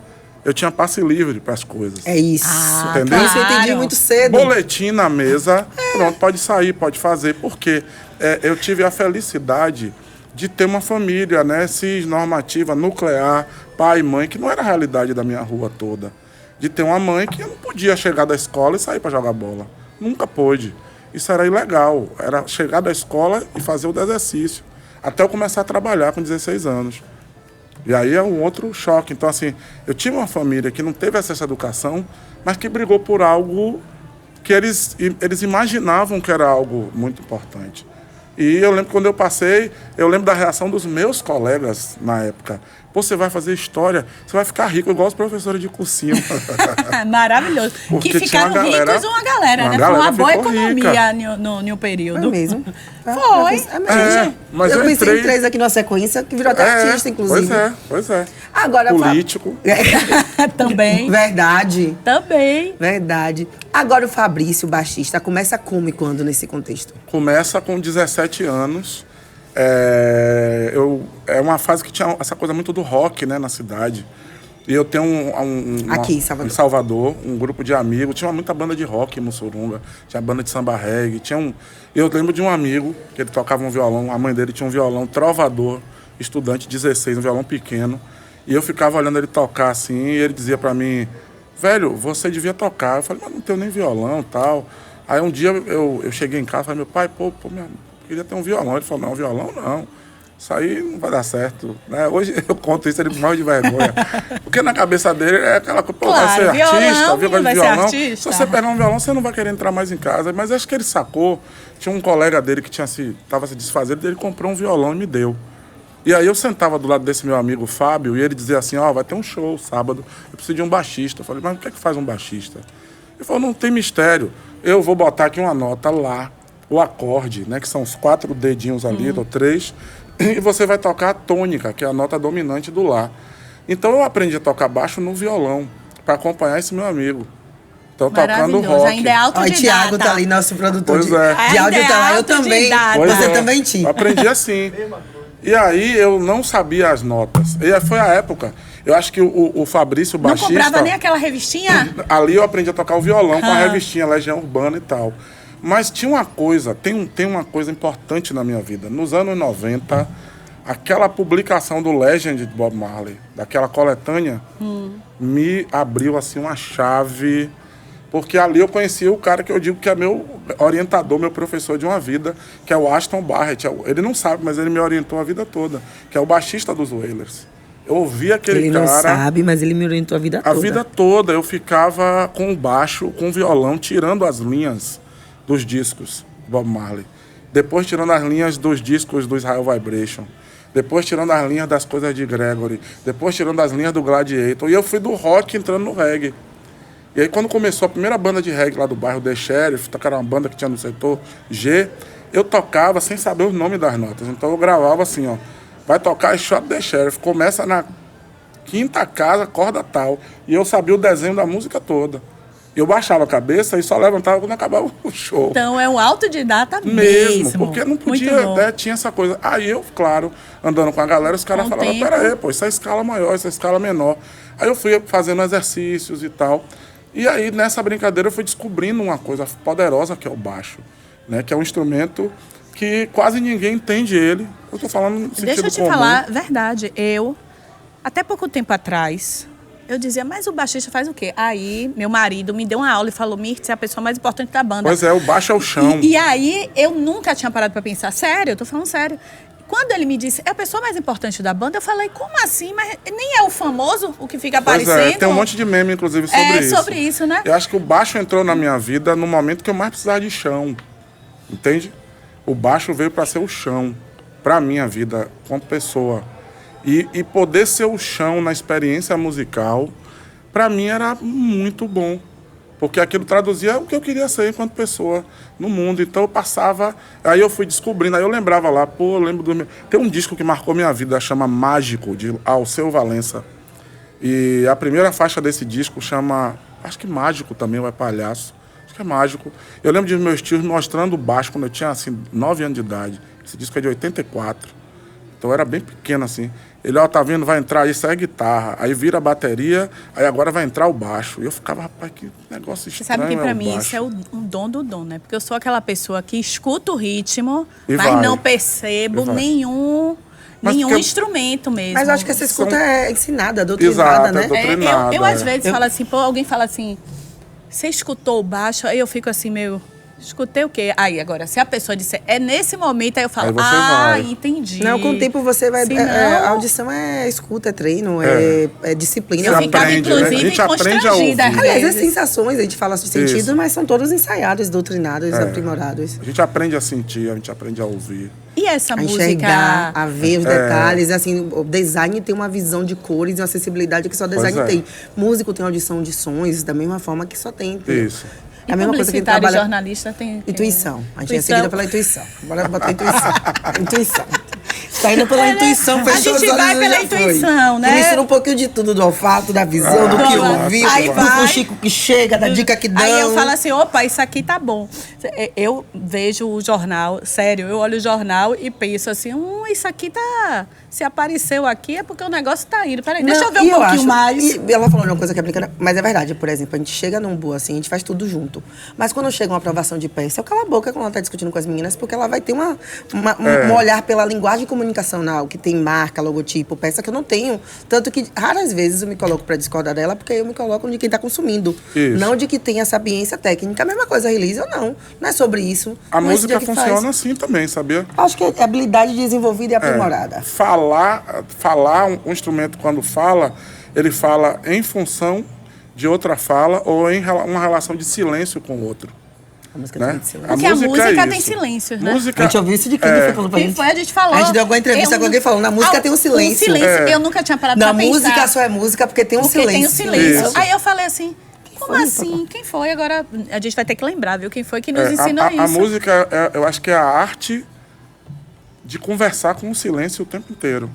eu tinha passe livre para as coisas. É isso. Entendeu? Isso eu entendi muito cedo. Boletim na mesa, pronto, pode sair, pode fazer. Porque eu tive a felicidade de ter uma família, né, cisnormativa, nuclear, pai e mãe, que não era a realidade da minha rua toda. De ter uma mãe que não podia chegar da escola e sair para jogar bola. Nunca pôde. Isso era ilegal. Era chegar da escola e fazer o exercício. Até eu começar a trabalhar com 16 anos. E aí é um outro choque. Então, assim, eu tive uma família que não teve acesso à educação, mas que brigou por algo que eles imaginavam que era algo muito importante. E eu lembro quando eu passei, eu lembro da reação dos meus colegas na época. Pô, você vai fazer história, você vai ficar rico igual os professores de cursinho. Maravilhoso. Porque que tinha ficaram ricos uma galera, né? Foi uma boa economia no período. Foi mesmo. Foi. Mas eu pensei entrei... em 3 aqui na sequência, que virou até artista, inclusive. Pois é. Agora, político. Também. Verdade. Também. Verdade. Agora o Fabrício, baixista, começa como e quando nesse contexto? Começa com 17 anos. É uma fase que tinha essa coisa muito do rock, né, na cidade. E eu tenho aqui em Salvador, um grupo de amigos. Tinha muita banda de rock em Mussurunga. Tinha banda de samba reggae. Eu lembro de um amigo que ele tocava um violão. A mãe dele tinha um violão trovador, estudante, 16, um violão pequeno. E eu ficava olhando ele tocar assim. E ele dizia pra mim, velho, você devia tocar. Eu falei, mas não tenho nem violão e tal. Aí um dia eu cheguei em casa e falei, meu pai, queria ter um violão. Ele falou, não, violão não. Isso aí não vai dar certo. Né? Hoje eu conto isso, ele morre de vergonha. Porque na cabeça dele é aquela coisa, claro, vai ser artista, vai ser artista. Se você pegar um violão, você não vai querer entrar mais em casa. Mas acho que ele sacou. Tinha um colega dele que estava se desfazendo, ele comprou um violão e me deu. E aí eu sentava do lado desse meu amigo Fábio e ele dizia assim, vai ter um show sábado, eu preciso de um baixista. Eu falei, mas o que é que faz um baixista? Ele falou, não tem mistério. eu vou botar aqui uma nota lá, o acorde, né, que são os 4 dedinhos ali, ou 3, e você vai tocar a tônica, que é a nota dominante do Lá. Então eu aprendi a tocar baixo no violão, para acompanhar esse meu amigo. Então tocando rock. Ainda é autodidata. O Thiago tá ali, nosso produtor de é. áudio tá lá. Eu também. Você também tinha. Aprendi assim. E aí eu não sabia as notas. E foi a época. Eu acho que o Fabrício, baixista... Não comprava nem aquela revistinha? Ali eu aprendi a tocar o violão com a revistinha Legião Urbana e tal. Mas tinha uma coisa, tem uma coisa importante na minha vida. Nos anos 90, aquela publicação do Legend de Bob Marley, daquela coletânea, me abriu assim uma chave... Porque ali eu conheci o cara que eu digo que é meu orientador, meu professor de uma vida, que é o Aston Barrett. Ele não sabe, mas ele me orientou a vida toda, que é o baixista dos Wailers. Eu ouvi aquele cara... Ele não sabe, mas ele me orientou a vida toda. A vida toda. Eu ficava com o baixo, com o violão, tirando as linhas dos discos Bob Marley. Depois tirando as linhas dos discos do Israel Vibration. Depois tirando as linhas das coisas de Gregory. Depois tirando as linhas do Gladiator. E eu fui do rock entrando no reggae. E aí, quando começou a primeira banda de reggae lá do bairro The Sheriff, que era uma banda que tinha no setor G, eu tocava sem saber o nome das notas. Então, eu gravava assim, ó. Vai tocar Shot The Sheriff. Começa na 5ª casa, corda tal. E eu sabia o desenho da música toda. Eu baixava a cabeça e só levantava quando acabava o show. Então, é um autodidata mesmo. Porque não podia, até tinha essa coisa. Aí eu, claro, andando com a galera, os caras falavam, peraí, pô, isso é escala maior, isso é escala menor. Aí eu fui fazendo exercícios e tal. E aí, nessa brincadeira, eu fui descobrindo uma coisa poderosa que é o baixo, né? Que é um instrumento que quase ninguém entende ele. Eu tô falando no sentido comum. Deixa eu te falar, verdade, até pouco tempo atrás, eu dizia, mas o baixista faz o quê? Aí, meu marido me deu uma aula e falou, Mirtz, é a pessoa mais importante da banda. Pois é, o baixo é o chão. E aí, eu nunca tinha parado pra pensar, sério, eu tô falando sério. Quando ele me disse, é a pessoa mais importante da banda, eu falei, como assim? Mas nem é o famoso, o que fica aparecendo? Pois é, tem um monte de meme, inclusive, sobre isso. É, sobre isso, né? Eu acho que o baixo entrou na minha vida no momento que eu mais precisava de chão, entende? O baixo veio para ser o chão, pra minha vida, como pessoa. E poder ser o chão na experiência musical, pra mim era muito bom. Porque aquilo traduzia o que eu queria ser enquanto pessoa no mundo. Então eu passava, aí eu fui descobrindo, aí eu lembrava lá, eu lembro do meu... Tem um disco que marcou minha vida, chama Mágico, de Alceu Valença. E a primeira faixa desse disco chama, acho que Mágico também, ou é Palhaço. Acho que é Mágico. Eu lembro de meus tios mostrando o baixo quando eu tinha, assim, 9 anos de idade. Esse disco é de 84. Então eu era bem pequeno, assim. Ele, ó, tá vendo, vai entrar, isso é guitarra. Aí vira a bateria, aí agora vai entrar o baixo. E eu ficava, rapaz, que negócio estranho. Você sabe que pra mim baixo. isso é um dom do dom, né? Porque eu sou aquela pessoa que escuta o ritmo, E mas vai. não percebo nenhum instrumento mesmo. Mas eu acho que essa escuta é ensinada, doutrinada, Exato, né? doutrinada. Eu às vezes falo assim, alguém fala assim, você escutou o baixo? Aí eu fico assim, escutei o quê? Aí, agora, se a pessoa disser, é nesse momento, aí eu falo, Aí você vai. entendi. Não, com o tempo você vai... Senão- a audição é escuta, é treino, é disciplina. Eu Você ficava, aprende, né? inclusive, A gente aprende a constrangida. ouvir. às Aliás, as vezes. sensações, a gente fala sobre sentidos, Isso. mas são todos ensaiados, doutrinados, aprimorados. A gente aprende a sentir, a gente aprende a ouvir. E essa A música... enxergar, a ver os detalhes, assim, o design tem uma visão de cores e uma acessibilidade que só design Pois é. tem. Músico tem audição de sons da mesma forma que só tem. Isso. E É a mesma coisa que a gente publicitário e trabalha... jornalista tem... Intuição. A gente é Intuição. seguida pela intuição. Bora botar intuição. Intuição. Está indo pela intuição, A fechou os gente olhos vai e pela já foi. intuição, né? Mistura um pouquinho de tudo, do olfato, da visão, do que Pronto. ouviu, Aí do vai. fuxico que chega, da dica que dão. Aí eu falo assim, opa, isso aqui tá bom. Eu vejo o jornal, sério, eu olho o jornal e penso assim, isso aqui tá... Se apareceu aqui é porque o negócio tá indo. Peraí, deixa eu ver um pouquinho mais. E ela falou uma coisa que é brincadeira, mas é verdade. Por exemplo, a gente chega num boa assim, a gente faz tudo junto. Mas quando chega uma aprovação de peça, eu calo a boca quando ela tá discutindo com as meninas, porque ela vai ter um olhar pela linguagem comunicacional, que tem marca, logotipo, peça que eu não tenho. Tanto que raras vezes eu me coloco pra discordar dela, porque eu me coloco de quem tá consumindo. Isso. Não de que tem a sabiência técnica. A mesma coisa, release ou não. Não é sobre isso. A Não é esse música dia que funciona faz. assim também, sabia? Acho que é habilidade desenvolvida e aprimorada. Falar um instrumento quando fala, ele fala em função de outra fala ou em uma relação de silêncio com o outro. A música Né? tem silêncio. Porque a música é tem isso. silêncios, né? Música, A gente ouviu isso de quem que falou pra Quem gente? foi? A gente falou. A gente deu alguma entrevista com alguém falando, na música tem um silêncio. Eu nunca tinha parado Na pra pensar. música só é música porque tem um Porque silêncio. tem um silêncio. Isso. Aí eu falei assim, Como assim? Quem foi? Agora a gente vai ter que lembrar, viu? Quem foi que nos ensinou isso? A música, eu acho que é a arte de conversar com o silêncio o tempo inteiro.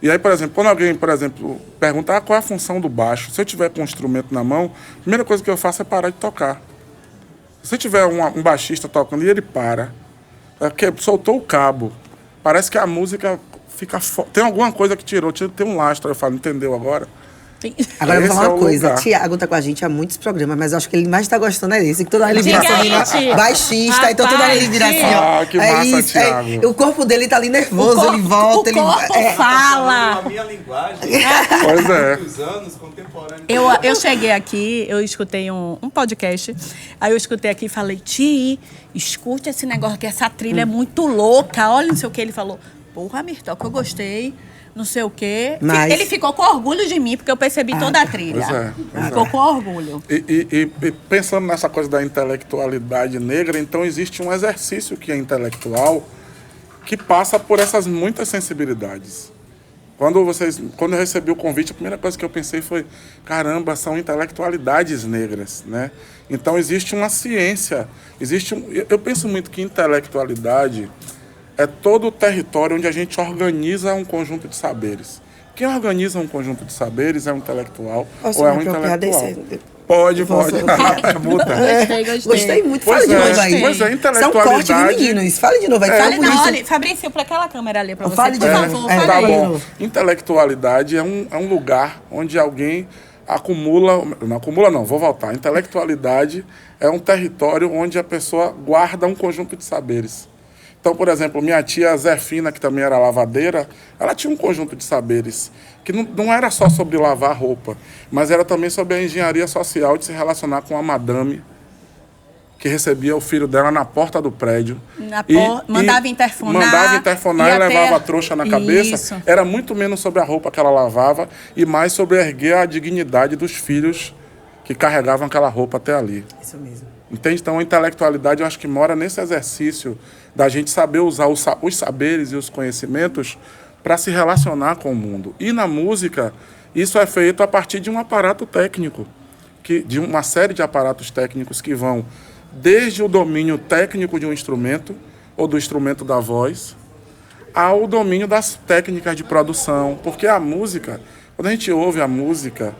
E aí, por exemplo, quando alguém, perguntar qual é a função do baixo, se eu tiver com um instrumento na mão, a primeira coisa que eu faço é parar de tocar. Se tiver um baixista tocando e ele para, porque soltou o cabo, parece que a música fica... Tem alguma coisa que tirou, tem um lastro. Eu falo, entendeu agora? Sim. Agora eu vou falar uma coisa. lugar. Tiago tá com a gente há muitos programas, mas eu acho que ele mais tá gostando é esse. Que toda hora ele vira Diga assim, aí, baixista, então toda hora ele vira assim, ó. Que massa, Tiago. O corpo dele tá ali nervoso, ele volta, o corpo fala. A minha linguagem, Pois é. muitos anos, contemporânea. Eu cheguei aqui, eu escutei um podcast, aí eu escutei aqui e falei, Ti, escute esse negócio aqui, essa trilha é muito louca, olha não sei o que. Ele falou, porra, Mirtoca, eu gostei, não sei o quê. Mas... Ele ficou com orgulho de mim, porque eu percebi toda a trilha. Pois é. Ficou com orgulho. E pensando nessa coisa da intelectualidade negra, então existe um exercício que é intelectual que passa por essas muitas sensibilidades. Quando eu recebi o convite, a primeira coisa que eu pensei foi, caramba, são intelectualidades negras, né? Então existe uma ciência, eu penso muito que intelectualidade é todo o território onde a gente organiza um conjunto de saberes. Quem organiza um conjunto de saberes é um intelectual ou é um intelectual. Pode. Permuta. Gostei muito. Pois Fala de novo é, aí. pois é, Isso é um corte de intelectualidade. meninos. Fale de novo aí. Fale Fala por não, isso. olha, Fabrício, para aquela câmera ali para você, Fale de por novo. favor, É, fale Tá aí. bom. Intelectualidade é um lugar onde alguém acumula... Não acumula não, vou voltar. Intelectualidade é um território onde a pessoa guarda um conjunto de saberes. Então, por exemplo, minha tia Zefina, que também era lavadeira, ela tinha um conjunto de saberes que não era só sobre lavar roupa, mas era também sobre a engenharia social de se relacionar com a madame que recebia o filho dela na porta do prédio. Mandava interfonar. Mandava interfonar e ia levava a ter- trouxa na cabeça. Isso. Era muito menos sobre a roupa que ela lavava e mais sobre erguer a dignidade dos filhos que carregavam aquela roupa até ali. Isso mesmo. Entende? Então, a intelectualidade, eu acho que mora nesse exercício da gente saber usar os saberes e os conhecimentos para se relacionar com o mundo. E na música, isso é feito a partir de um aparato técnico, de uma série de aparatos técnicos que vão desde o domínio técnico de um instrumento, ou do instrumento da voz, ao domínio das técnicas de produção. Porque a música, quando a gente ouve a música,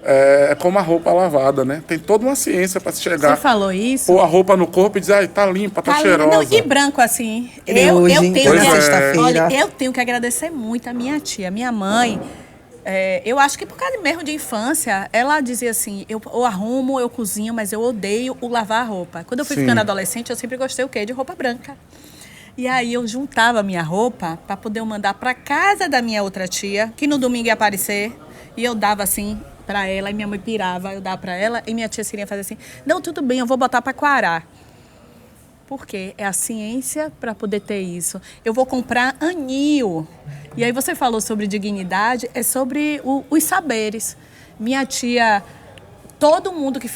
é como a roupa lavada, né? Tem toda uma ciência para se chegar. Você falou isso? Pôr a roupa no corpo e dizer, ai, tá limpa, tá cheirosa. Não, e branco assim. Hoje, eu tenho hoje que, é sexta-feira. olha, eu tenho que agradecer muito a minha tia, minha mãe. Eu acho que por causa mesmo de infância, ela dizia assim, eu arrumo, eu cozinho, mas eu odeio o lavar a roupa. Quando eu fui Sim. ficando adolescente, eu sempre gostei o quê? De roupa branca. E aí eu juntava a minha roupa para poder mandar para casa da minha outra tia, que no domingo ia aparecer, e eu dava assim para ela, e minha mãe pirava, eu dava para ela, e minha tia queria fazer assim, não, tudo bem, eu vou botar para quarar. Por quê? É a ciência para poder ter isso. Eu vou comprar anil. E aí você falou sobre dignidade, é sobre os saberes. Minha tia, todo mundo que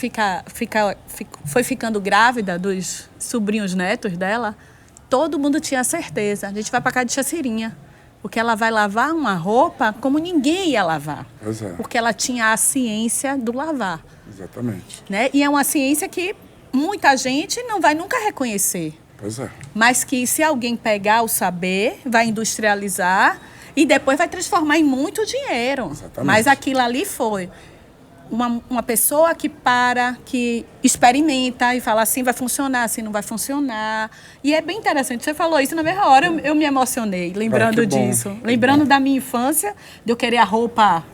foi ficando grávida dos sobrinhos netos dela, todo mundo tinha certeza. A gente vai para casa de Chacirinha. Porque ela vai lavar uma roupa como ninguém ia lavar. Pois é. Porque ela tinha a ciência do lavar. Exatamente. Né? E é uma ciência que muita gente não vai nunca reconhecer. Pois é. Mas que se alguém pegar o saber, vai industrializar e depois vai transformar em muito dinheiro. Exatamente. Mas aquilo ali foi uma pessoa que que experimenta e fala assim, vai funcionar, assim não vai funcionar. E é bem interessante. Você falou isso na mesma hora, eu me emocionei, lembrando que bom, disso. que Lembrando bom. da minha infância, de eu querer a roupa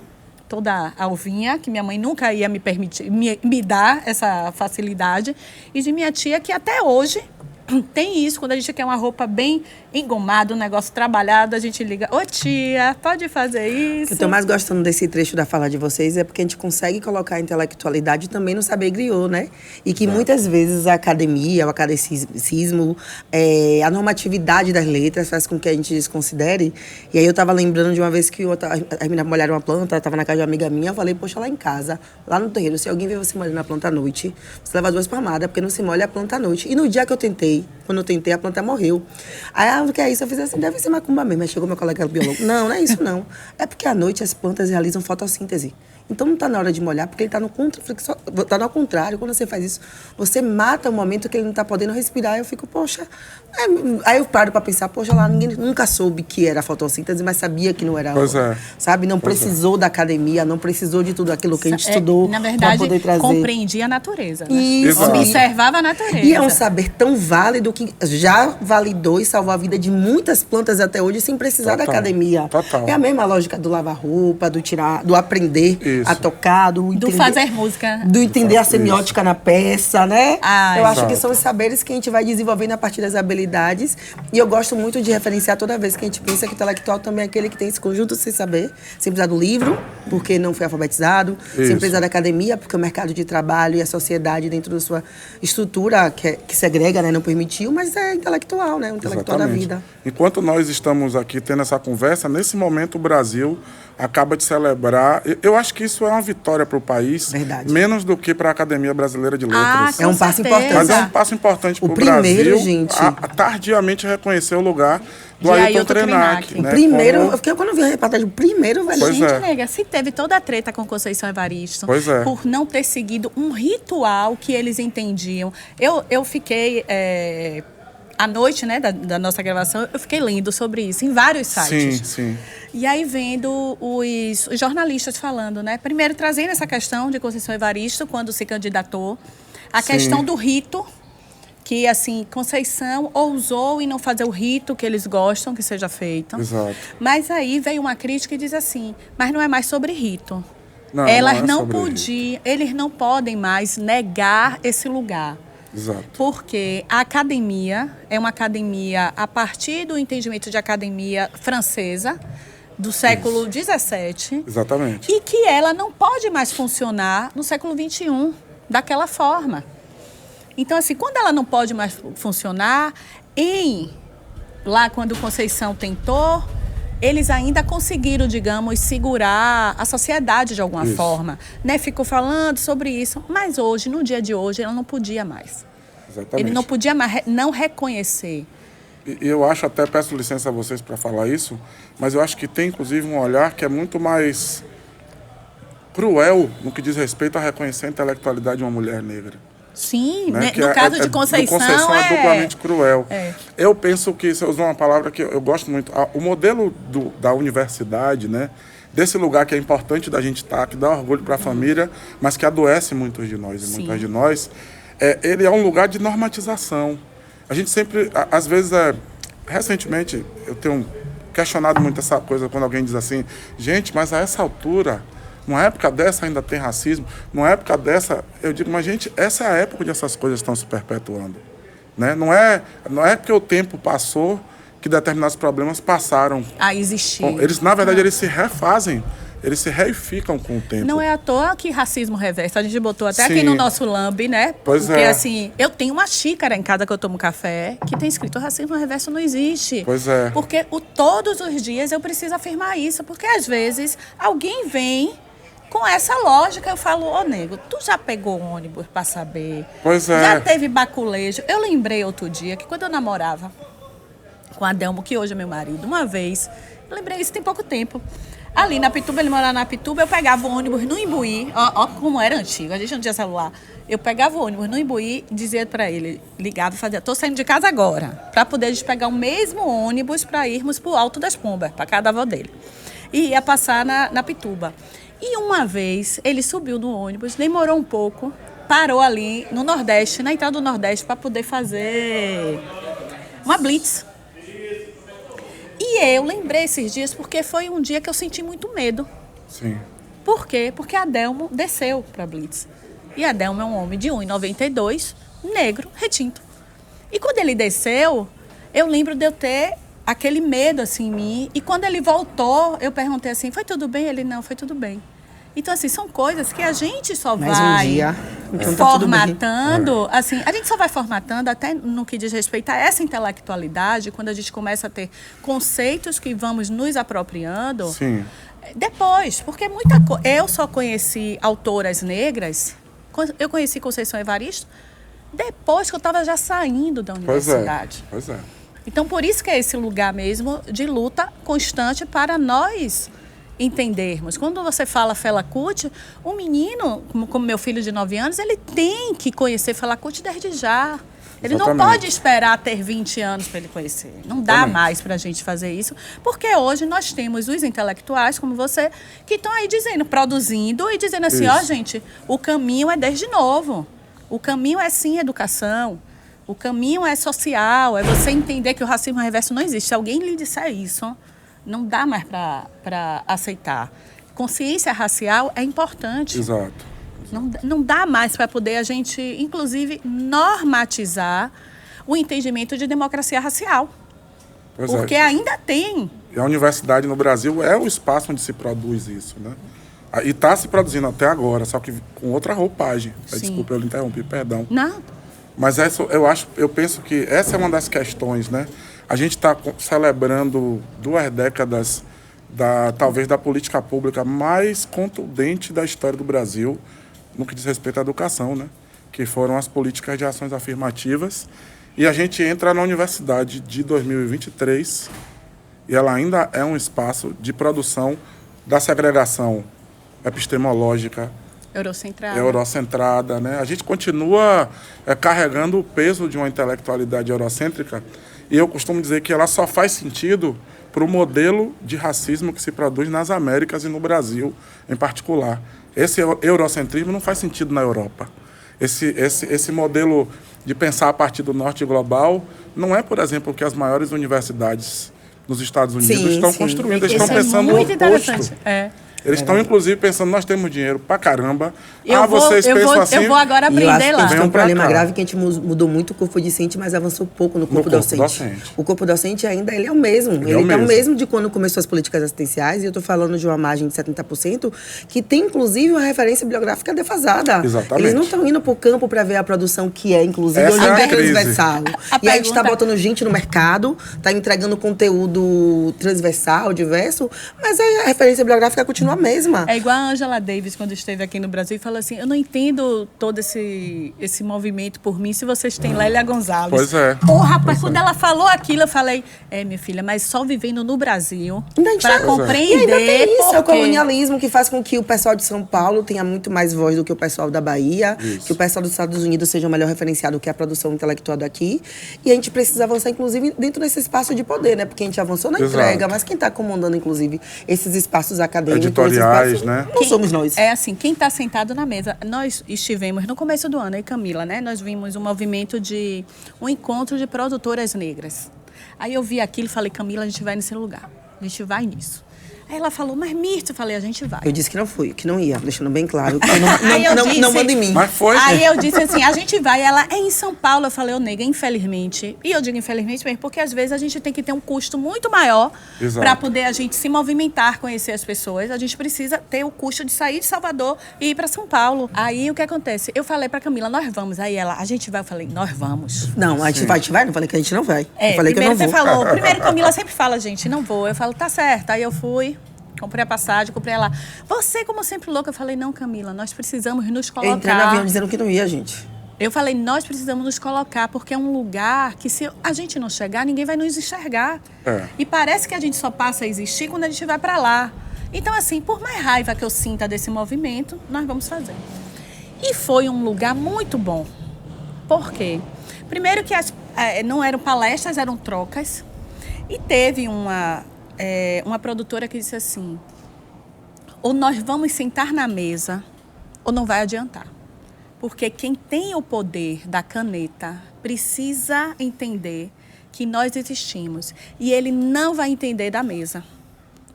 toda alvinha, que minha mãe nunca ia me permitir, me dar essa facilidade. E de minha tia, que até hoje tem isso, quando a gente quer uma roupa bem engomada, um negócio trabalhado, a gente liga, ô tia, pode fazer isso? O que eu tô mais gostando desse trecho da fala de vocês é porque a gente consegue colocar a intelectualidade também no saber griot, né? E que muitas vezes a academia, o academicismo, a normatividade das letras faz com que a gente desconsidere. E aí eu tava lembrando de uma vez que as meninas molharam uma planta, eu tava na casa de uma amiga minha, eu falei, poxa, lá em casa, lá no terreiro, se alguém vê você molhando a planta à noite, você leva 2 palmadas, porque não se molha a planta à noite. E no dia que eu tentei, quando eu tentei, a planta morreu. Aí, o que é isso? Eu fiz assim, deve ser macumba mesmo. Aí chegou meu colega biólogo. Não é isso não. É porque à noite as plantas realizam fotossíntese. Então não está na hora de molhar, porque ele está no contraflexo, tá no contrário. Quando você faz isso, você mata o momento que ele não está podendo respirar. Eu fico, poxa... Aí eu paro para pensar, poxa, lá ninguém nunca soube que era fotossíntese, mas sabia que não era. Pois é. Sabe? Não precisou da academia, não precisou de tudo aquilo que a gente estudou Na para verdade, poder trazer. compreendia a natureza. Né? Isso. Observava a natureza. E é um saber tão válido que já validou e salvou a vida de muitas plantas até hoje sem precisar da academia. Total. É a mesma lógica do lavar roupa, do aprender a tocar, do fazer música. Do entender a semiótica na peça, né? Eu acho que Exato. são os saberes que a gente vai desenvolvendo a partir das habilidades. E eu gosto muito de referenciar toda vez que a gente pensa que o intelectual também é aquele que tem esse conjunto sem saber, sem precisar do livro, porque não foi alfabetizado, sem precisar da academia, porque o mercado de trabalho e a sociedade dentro da sua estrutura que segrega, né, não permitiu, mas é intelectual, né? Um intelectual da vida. Enquanto nós estamos aqui tendo essa conversa, nesse momento o Brasil acaba de celebrar. Eu acho que isso é uma vitória para o país, Verdade. menos do que para a Academia Brasileira de Letras. É um passo importante. Mas é um passo importante para o primeiro, Brasil gente. Tardiamente reconhecer o lugar do De Ailton Ailton Krenak. Krenak. Né? O primeiro, Como- eu fiquei quando eu vi a reportagem, o primeiro, velho. Pois Gente, é. nega, se teve toda a treta com Conceição Evaristo Pois é. por não ter seguido um ritual que eles entendiam. Eu fiquei... à noite, né, da nossa gravação, eu fiquei lendo sobre isso em vários sites. Sim. E aí vendo os jornalistas falando, né? Primeiro trazendo essa questão de Conceição Evaristo, quando se candidatou. A questão do rito, que, assim, Conceição ousou em não fazer o rito que eles gostam que seja feito. Exato. Mas aí veio uma crítica e diz assim, mas não é mais sobre rito. Não, Elas não é não sobre podiam, eles não podem mais negar esse lugar. Exato. Porque a academia é uma academia, a partir do entendimento de academia francesa, do século XVII, Exatamente. e que ela não pode mais funcionar no século XXI daquela forma. Então, assim, quando ela não pode mais funcionar, lá quando Conceição tentou, eles ainda conseguiram, digamos, segurar a sociedade de alguma forma. Né? Ficou falando sobre isso, mas hoje, no dia de hoje, ela não podia mais. Exatamente. Ele não podia mais não reconhecer. E eu acho, até peço licença a vocês para falar isso, mas eu acho que tem, inclusive, um olhar que é muito mais cruel no que diz respeito a reconhecer a intelectualidade de uma mulher negra. Sim, Né? né? Que No caso de Conceição, é duplamente cruel. É. Eu penso que, se eu usar uma palavra que eu gosto muito, o modelo da universidade, né? Desse lugar que é importante da gente estar, que dá orgulho para a família, mas que adoece muitos de nós e Sim. muitas de nós, ele é um lugar de normatização. A gente sempre, às vezes, recentemente, eu tenho questionado muito essa coisa quando alguém diz assim, gente, mas a essa altura, numa época dessa ainda tem racismo, numa época dessa, eu digo, mas gente, essa é a época onde essas coisas estão se perpetuando. Né? Não é porque o tempo passou que determinados problemas passaram. a existir. Eles, na verdade, eles se refazem, eles se reificam com o tempo. Não é à toa que racismo reverso. A gente botou até Sim. aqui no nosso lambe, né? Pois Porque, é. assim, eu tenho uma xícara em casa que eu tomo café que tem escrito racismo reverso não existe. Pois é. Porque todos os dias eu preciso afirmar isso. Porque, às vezes, alguém vem com essa lógica. Eu falo, ô, nego, tu já pegou ônibus pra saber? Pois é. Já teve baculejo? Eu lembrei outro dia que quando eu namorava com Adelmo, que hoje é meu marido, uma vez, eu lembrei isso tem pouco tempo. Ali na Pituba, ele morava na Pituba, eu pegava o ônibus no Imbuí, ó como era antigo, a gente não tinha celular. Eu pegava o ônibus no Imbuí, dizia pra ele, ligava e fazia, tô saindo de casa agora, pra poder a gente pegar o mesmo ônibus pra irmos pro Alto das Pombas, pra casa da avó dele. E ia passar na Pituba. E uma vez, ele subiu no ônibus, demorou um pouco, parou ali no Nordeste, na entrada do Nordeste, pra poder fazer uma blitz. E eu lembrei esses dias porque foi um dia que eu senti muito medo. Sim. Por quê? Porque Adelmo desceu para Blitz. E Adelmo é um homem de 1,92, negro, retinto. E quando ele desceu, eu lembro de eu ter aquele medo assim em mim. E quando ele voltou, eu perguntei assim, foi tudo bem? Ele, não, foi tudo bem. Então, assim, são coisas que a gente só Mais vai um dia, então tá tudo bem. formatando, assim, a gente só vai formatando até no que diz respeito a essa intelectualidade, quando a gente começa a ter conceitos que vamos nos apropriando. Sim. Depois, porque eu só conheci autoras negras, eu conheci Conceição Evaristo, depois que eu estava já saindo da universidade. Pois é. Então, por isso que é esse lugar mesmo de luta constante para nós entendermos. Quando você fala Fela Kuti, o menino, como meu filho de 9 anos, ele tem que conhecer Fela Kuti desde já. Ele não Exatamente. pode esperar ter 20 anos para ele conhecer. Não dá Exatamente. mais para a gente fazer isso, porque hoje nós temos os intelectuais, como você, que estão aí dizendo, produzindo e dizendo assim, ó, Isso. gente, o caminho é desde novo. O caminho é sim educação. O caminho é social, é você entender que o racismo reverso não existe. Se alguém lhe disser isso, não dá mais para aceitar. Consciência racial é importante. Exato. Não dá mais para poder a gente, inclusive, normatizar o entendimento de democracia racial. Pois Porque é. ainda tem. E a universidade no Brasil é o espaço onde se produz isso, né? E está se produzindo até agora, só que com outra roupagem. Sim. Desculpa, eu lhe interrompi, perdão. Não. Mas eu penso que essa é uma das questões, né? A gente está celebrando 2 décadas talvez da política pública mais contundente da história do Brasil no que diz respeito à educação, né? Que foram as políticas de ações afirmativas. E a gente entra na universidade de 2023 e ela ainda é um espaço de produção da segregação epistemológica, eurocentrada, né? A gente continua carregando o peso de uma intelectualidade eurocêntrica e eu costumo dizer que ela só faz sentido para o modelo de racismo que se produz nas Américas e no Brasil em particular. Esse eurocentrismo não faz sentido na Europa. Esse modelo de pensar a partir do norte global não é, por exemplo, o que as maiores universidades nos Estados Unidos Sim, estão sim. construindo. Eles Isso estão é pensando no muito oposto. interessante. É. Eles estão, inclusive, pensando, nós temos dinheiro pra caramba. Vocês pensam assim... Eu vou agora E eu acho aprender que a lá. gente tem um Venham pra problema cá. grave que a gente mudou muito o corpo docente, mas avançou pouco no corpo docente. O corpo docente ainda ele é o mesmo. Ele é o mesmo de quando começou as políticas assistenciais, e eu estou falando de uma margem de 70%, que tem, inclusive, uma referência bibliográfica defasada. Exatamente. Eles não estão indo para o campo para ver a produção que é, inclusive, Essa hoje é a é crise. transversal. E a gente está botando gente no mercado, está entregando conteúdo transversal, diverso, mas a referência bibliográfica continua a mesma. É igual a Angela Davis, quando esteve aqui no Brasil, e falou assim, eu não entendo todo esse movimento por mim se vocês têm Lélia Gonzalez. Pois é. Porra, rapaz, quando ela falou aquilo, eu falei, minha filha, mas só vivendo no Brasil para E compreender ainda tem isso, é o por quê. colonialismo que faz com que o pessoal de São Paulo tenha muito mais voz do que o pessoal da Bahia, Isso. que o pessoal dos Estados Unidos seja melhor referenciado que a produção intelectual daqui. E a gente precisa avançar, inclusive, dentro desse espaço de poder, né? Porque a gente avançou na Exato. entrega, mas quem está comandando, inclusive, esses espaços acadêmicos, Editoriais, esses espaços, né? não somos nós. É assim, quem está sentado na mesa, nós estivemos no começo do ano, aí Camila, né? Nós vimos um movimento de um encontro de produtoras negras. Aí eu vi aquilo e falei, Camila, a gente vai nesse lugar, a gente vai nisso. Aí ela falou, mas Mirta, eu falei, a gente vai. Eu disse que não fui, que não ia, deixando bem claro que Aí eu disse- não manda em mim. Mas foi. Aí eu disse assim, a gente vai, ela é em São Paulo. Eu falei, ô nega, infelizmente. E eu digo infelizmente mesmo, porque às vezes a gente tem que ter um custo muito maior Exato. para poder a gente se movimentar, conhecer as pessoas. A gente precisa ter o custo de sair de Salvador e ir para São Paulo. Aí o que acontece? Eu falei para Camila, nós vamos. Aí ela, a gente vai. Eu falei, nós vamos. Não, a gente vai, não falei que a gente não vai. Eu falei que eu primeiro não você vou. falou, primeiro Camila sempre fala, gente, não vou. Eu falo, tá certo. Aí eu fui. Comprei a passagem, comprei ela. Você, como sempre, louca. Eu falei, não, Camila, nós precisamos nos Eu colocar. entrei no avião dizendo que não ia, gente. Eu falei, nós precisamos nos colocar, porque é um lugar que se a gente não chegar, ninguém vai nos enxergar. É. E parece que a gente só passa a existir quando a gente vai para lá. Então, assim, por mais raiva que eu sinta desse movimento, nós vamos fazer. E foi um lugar muito bom. Por quê? Primeiro que não eram palestras, eram trocas. E teve uma produtora que disse assim, ou nós vamos sentar na mesa, ou não vai adiantar. Porque quem tem o poder da caneta precisa entender que nós existimos. E ele não vai entender da mesa.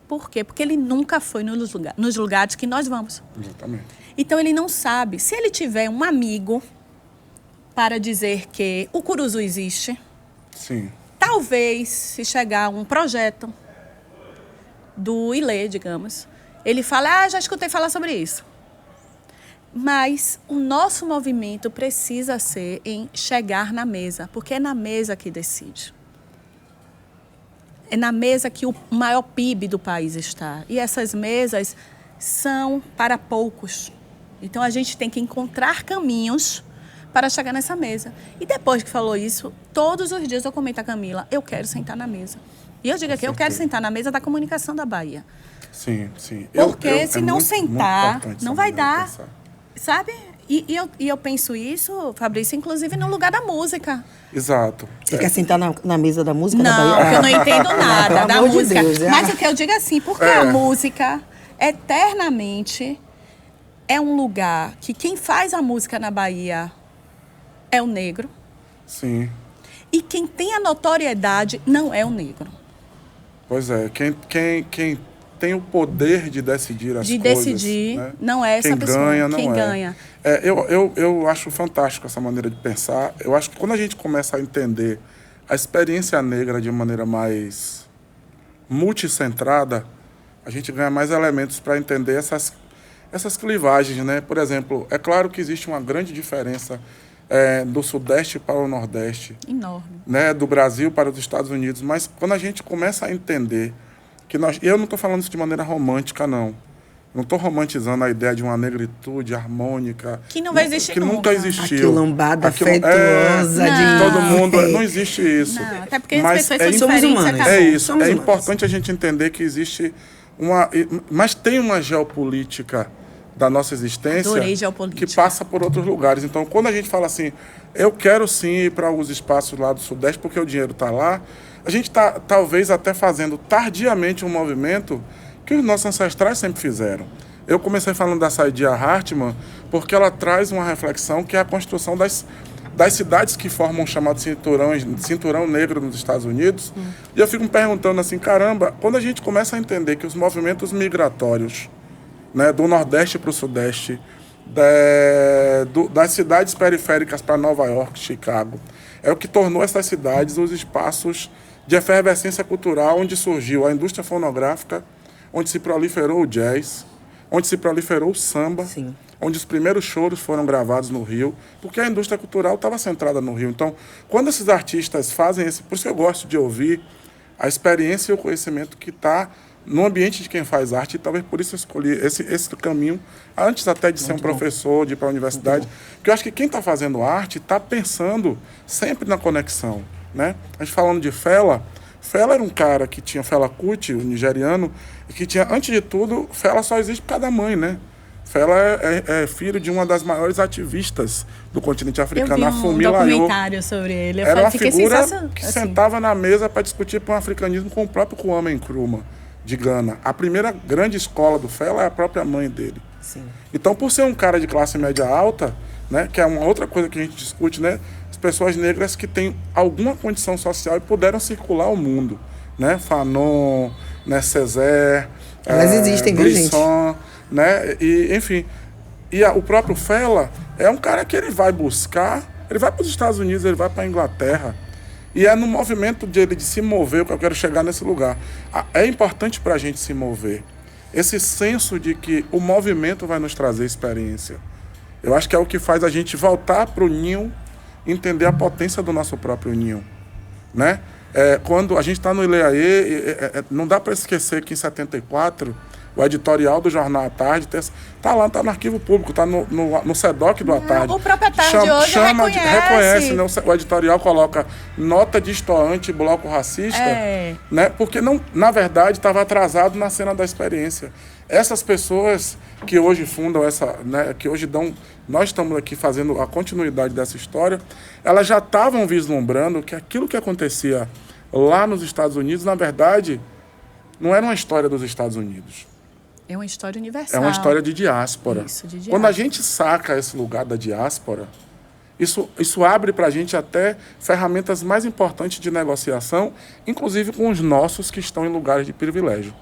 Por quê? Porque ele nunca foi nos lugares que nós vamos. Exatamente. Então, ele não sabe. Se ele tiver um amigo para dizer que o Curuzu existe, Sim. talvez, se chegar um projeto do ILE, digamos, ele fala, já escutei falar sobre isso. Mas o nosso movimento precisa ser em chegar na mesa, porque é na mesa que decide. É na mesa que o maior PIB do país está. E essas mesas são para poucos. Então, a gente tem que encontrar caminhos para chegar nessa mesa. E depois que falou isso, todos os dias eu comento a Camila, eu quero sentar na mesa. E eu digo aqui, eu quero sentar na mesa da comunicação da Bahia. Sim, sim. Porque se não muito sentar, importante não essa vai maneira de dar, pensar. sabe? E eu penso isso, Fabrício, inclusive no lugar da música. Exato. Você quer sentar na mesa da música da Não, Bahia? porque eu não entendo nada Pelo da amor de música. Deus, é. Mas o que eu digo assim, porque a música, eternamente, é um lugar que quem faz a música na Bahia é o negro. Sim. E quem tem a notoriedade não é o negro. Pois é. Quem tem o poder de decidir as De coisas. decidir, Né? não é essa quem pessoa. Ganha, não quem é. ganha. Eu acho fantástico essa maneira de pensar. Eu acho que quando a gente começa a entender a experiência negra de maneira mais multicentrada, a gente ganha mais elementos para entender essas clivagens, né? Por exemplo, é claro que existe uma grande diferença do Sudeste para o Nordeste, Enorme. né? Do Brasil para os Estados Unidos, mas quando a gente começa a entender que eu não estou falando isso de maneira romântica, não. Não estou romantizando a ideia de uma negritude harmônica. Que não vai existir que nunca existiu. Aquilombada, Aquilo- afetuosa. Não. Todo mundo. É. Não existe isso. Não, até porque Mas as pessoas é são somos diferentes. humanas. acabou. É isso. Somos É humanos. importante a gente entender que existe mas tem uma geopolítica da nossa existência Adorei geopolítica. que passa por outros lugares. Então, quando a gente fala assim, eu quero sim ir para os espaços lá do Sudeste porque o dinheiro está lá, a gente está talvez até fazendo tardiamente um movimento que os nossos ancestrais sempre fizeram. Eu comecei falando da Saidiya Hartman porque ela traz uma reflexão que é a construção das cidades que formam o chamado cinturão negro nos Estados Unidos. E eu fico me perguntando assim, caramba, quando a gente começa a entender que os movimentos migratórios, né, do Nordeste para o Sudeste, das cidades periféricas para Nova York, Chicago, é o que tornou essas cidades os espaços de efervescência cultural onde surgiu a indústria fonográfica, onde se proliferou o jazz, onde se proliferou o samba, Sim. onde os primeiros choros foram gravados no Rio, porque a indústria cultural estava centrada no Rio. Então, quando esses artistas fazem por isso que eu gosto de ouvir a experiência e o conhecimento que está no ambiente de quem faz arte, e talvez por isso eu escolhi esse caminho, antes até de ser um professor, de ir para a universidade, porque eu acho que quem está fazendo arte está pensando sempre na conexão. Né? A gente falando de Fela era um cara que tinha Fela Kuti, o nigeriano, e que tinha, antes de tudo, Fela só existe por causa da mãe, né? Fela é filho de uma das maiores ativistas do continente africano, a Eu vi um Funmi Layo. documentário sobre ele. Era uma fiquei figura sensacional. que assim. sentava na mesa para discutir pan-africanismo com o próprio Kwame Nkrumah, de Gana. A primeira grande escola do Fela é a própria mãe dele. Sim. Então, por ser um cara de classe média alta, né, que é uma outra coisa que a gente discute, né, as pessoas negras que têm alguma condição social e puderam circular o mundo, né, Fanon, né, Césaire, Elas existem, viu, gente? Brisson, né, e enfim. E o próprio Fela é um cara que ele vai buscar, ele vai para os Estados Unidos, ele vai para a Inglaterra, e é no movimento dele de se mover que eu quero chegar nesse lugar. É importante para a gente se mover. Esse senso de que o movimento vai nos trazer experiência. Eu acho que é o que faz a gente voltar para o ninho, entender a potência do nosso próprio ninho. Né? Quando a gente está no Ileaê, não dá para esquecer que em 74, o editorial do Jornal à Tarde está lá, está no arquivo público, está no SEDOC do À Tarde. O próprio À Tarde hoje reconhece. Né? O editorial coloca nota distoante, bloco racista, né? Porque, não, na verdade, estava atrasado na cena da experiência. Essas pessoas que hoje fundam né, que hoje nós estamos aqui fazendo a continuidade dessa história, elas já estavam vislumbrando que aquilo que acontecia lá nos Estados Unidos, na verdade, não era uma história dos Estados Unidos. É uma história universal. É uma história de diáspora. Isso, de diáspora. Quando a gente saca esse lugar da diáspora, isso abre para a gente até ferramentas mais importantes de negociação, inclusive com os nossos que estão em lugares de privilégio,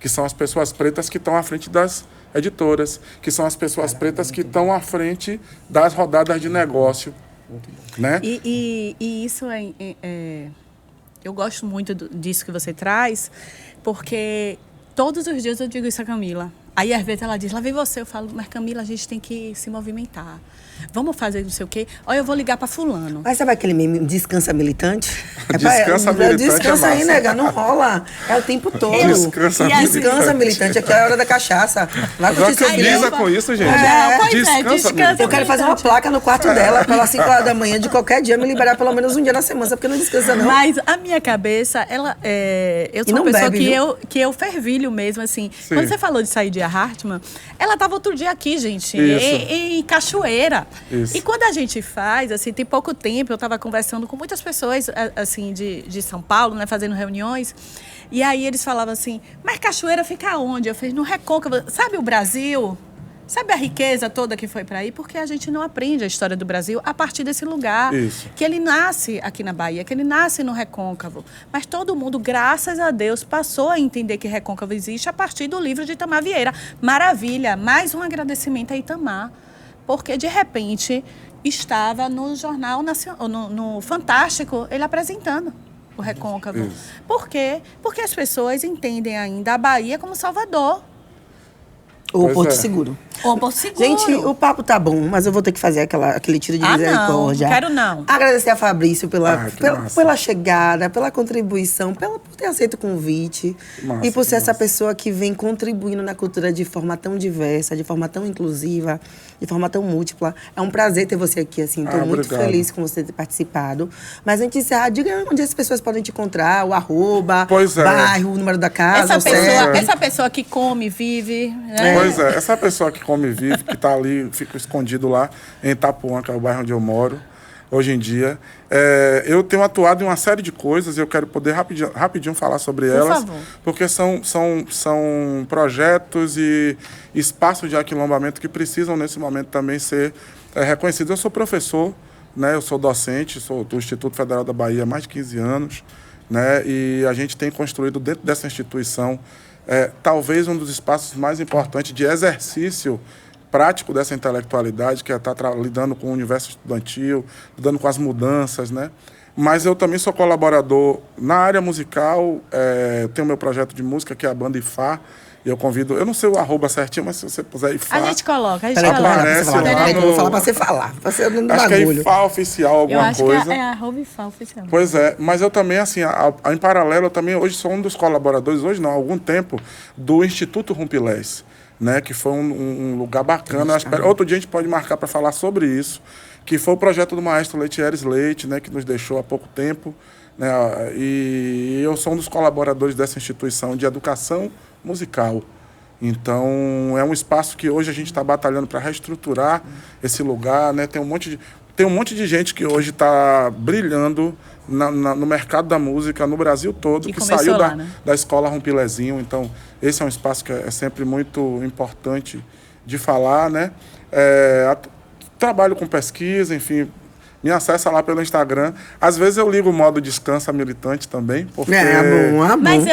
que são as pessoas pretas que estão à frente das editoras, que são as pessoas pretas que estão à frente das rodadas de negócio. Né? E isso eu gosto muito disso que você traz, porque todos os dias eu digo isso a Camila. Aí, às vezes, ela diz, lá vem você. Eu falo, mas Camila, a gente tem que se movimentar. Vamos fazer não sei o quê. Olha, eu vou ligar para fulano. Mas sabe aquele meme, descansa militante? Descansa militante Descansa é aí, massa. nega, não rola. É o tempo todo. Descansa Descansa militante, aqui é a hora da cachaça. Vai Já curtir seu brisa dia. com isso, gente. Pois é, descansa. Eu quero fazer uma placa no quarto dela, pelas 5 horas da manhã, de qualquer dia, me liberar pelo menos um dia na semana, porque não descansa, não. Mas a minha cabeça, eu sou não uma pessoa bebe, que eu fervilho mesmo, assim. Sim. Quando você falou de sair de Hartmann, ela estava outro dia aqui, gente, Isso. em Cachoeira. Isso. E quando a gente faz, assim, tem pouco tempo, eu estava conversando com muitas pessoas, assim, de São Paulo, né, fazendo reuniões, e aí eles falavam assim, mas Cachoeira fica onde? Eu falei, no Recôncavo. Sabe o Brasil? Sabe a riqueza toda que foi para aí? Porque a gente não aprende a história do Brasil a partir desse lugar. Isso. Que ele nasce aqui na Bahia, que ele nasce no Recôncavo. Mas todo mundo, graças a Deus, passou a entender que Recôncavo existe a partir do livro de Itamar Vieira. Maravilha! Mais um agradecimento a Itamar. Porque, de repente, estava no Jornal Nacional, no Fantástico, ele apresentando o Recôncavo. Isso. Por quê? Porque as pessoas entendem ainda a Bahia como Salvador. Ou Pois Porto é. Seguro. Ou Porto Seguro. Gente, o papo tá bom, mas eu vou ter que fazer aquele tiro de misericórdia. não quero não. Agradecer a Fabrício Que massa. pela chegada, pela contribuição, por ter aceito o convite. Que massa, E por ser que essa massa. pessoa que vem contribuindo na cultura de forma tão diversa, de forma tão inclusiva, de forma tão múltipla. É um prazer ter você aqui, assim. Tô muito Obrigado. feliz com você ter participado. Mas antes de encerrar, diga onde as pessoas podem te encontrar, o @, Pois é. bairro, o número da casa, Essa pessoa que come, vive, né? Pois é, essa pessoa que come e vive, que está ali, fica escondido lá em Itapuã, que é o bairro onde eu moro, hoje em dia. Eu tenho atuado em uma série de coisas e eu quero poder rapidinho falar sobre elas. favor. Porque são projetos e espaços de aquilombamento que precisam, nesse momento, também ser reconhecidos. Eu sou professor, né, eu sou docente, sou do Instituto Federal da Bahia há mais de 15 anos, né, e a gente tem construído dentro dessa instituição talvez um dos espaços mais importantes de exercício prático dessa intelectualidade, que é estar lidando com o universo estudantil, lidando com as mudanças, né? Mas eu também sou colaborador na área musical, tenho meu projeto de música, que é a banda IFA, e eu convido, eu não sei o @ certinho, mas se você puser IFA... A gente coloca, Peraí, Aparece eu lá vou falar pra você falar. Você não dá Acho que é bagulho. IFA oficial, Eu alguma acho coisa. que é a @IFA oficial. Pois é, mas eu também, assim, em paralelo, eu também hoje sou um dos colaboradores, hoje não, há algum tempo, do Instituto Rumpilés, né, que foi um lugar bacana. Outro dia a gente pode marcar para falar sobre isso, que foi o projeto do maestro Letieres Leite, né, que nos deixou há pouco tempo, né, e eu sou um dos colaboradores dessa instituição de educação musical. Então, é um espaço que hoje a gente está batalhando para reestruturar esse lugar, né? Tem um monte de gente que hoje está brilhando no mercado da música no Brasil todo, Que que começou saiu lá, né? da escola Rumpilezinho. Então, esse é um espaço que é sempre muito importante de falar, né? Trabalho com pesquisa, enfim, me acessa lá pelo Instagram. Às vezes eu ligo o modo descansa militante também, porque, bom. Mas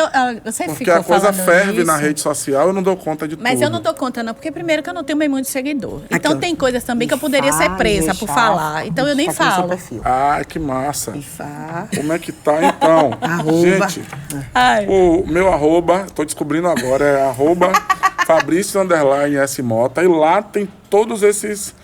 você porque ficou a coisa falando ferve isso. na rede social, eu não dou conta de tudo. Mas eu não dou conta, não, porque primeiro que eu não tenho meio muito de seguidor. Aqui, Então ó. tem coisas também que eu poderia ser presa por falar. Então eu nem falo. Ah, que massa. IFA. Como é que tá, então? Arroba. Gente, Ai. o meu @, tô descobrindo agora, é @Fabrício_S Mota, e lá tem todos esses...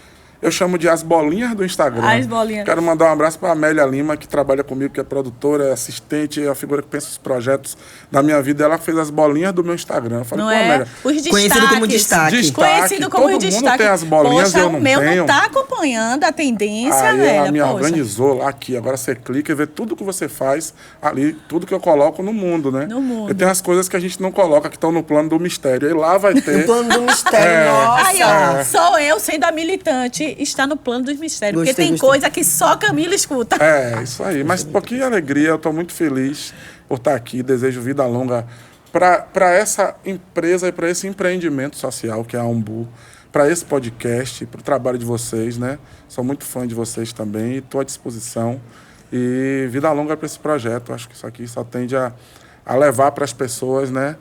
Eu chamo de as bolinhas do Instagram. As bolinhas. Quero mandar um abraço para a Amélia Lima, que trabalha comigo, que é produtora, é assistente, é a figura que pensa os projetos da minha vida. Ela fez as bolinhas do meu Instagram. Eu falei, Não pô, é? Amélia, Os destaques. Conhecido como destaque. Conhecido como Todo mundo destaque. tem as bolinhas Poxa, e eu não o meu tenho. não tá acompanhando a tendência, Aí velho. ela me Poxa. organizou lá aqui. Agora você clica e vê tudo que você faz ali, tudo que eu coloco no mundo, né? No mundo. E tem as coisas que a gente não coloca, que estão no plano do mistério. Aí lá vai No ter... plano do mistério, nossa. Aí, ó, sou eu sendo a militante, está no plano dos mistérios. Porque Gostei, tem gostei. coisa que só Camila escuta. Isso aí. Mas um pouquinho de alegria, eu estou muito feliz por estar aqui. Desejo vida longa para essa empresa e para esse empreendimento social que é a Umbu, para esse podcast, para o trabalho de vocês, né? Sou muito fã de vocês também e estou à disposição. E vida longa para esse projeto. Acho que isso aqui só tende a levar para as pessoas, né?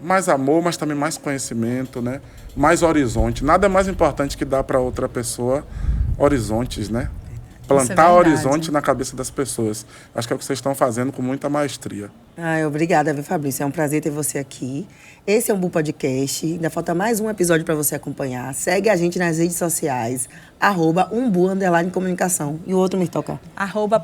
Mais amor, mas também mais conhecimento, né? Mais horizonte. Nada é mais importante que dar para outra pessoa horizontes, né? Plantar verdade. horizonte na cabeça das pessoas. Acho que é o que vocês estão fazendo com muita maestria. Ai, obrigada, viu, Fabrício? É um prazer ter você aqui. Esse é um Umbu Podcast. Ainda falta mais um episódio para você acompanhar. Segue a gente nas redes sociais, @umbu_comunicação. E o outro me toca.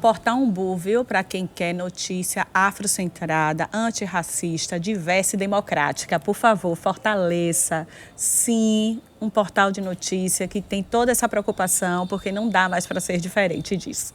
@Portal Umbu, viu? Para quem quer notícia afrocentrada, antirracista, diversa e democrática. Por favor, fortaleça. Sim, um portal de notícia que tem toda essa preocupação, porque não dá mais para ser diferente disso.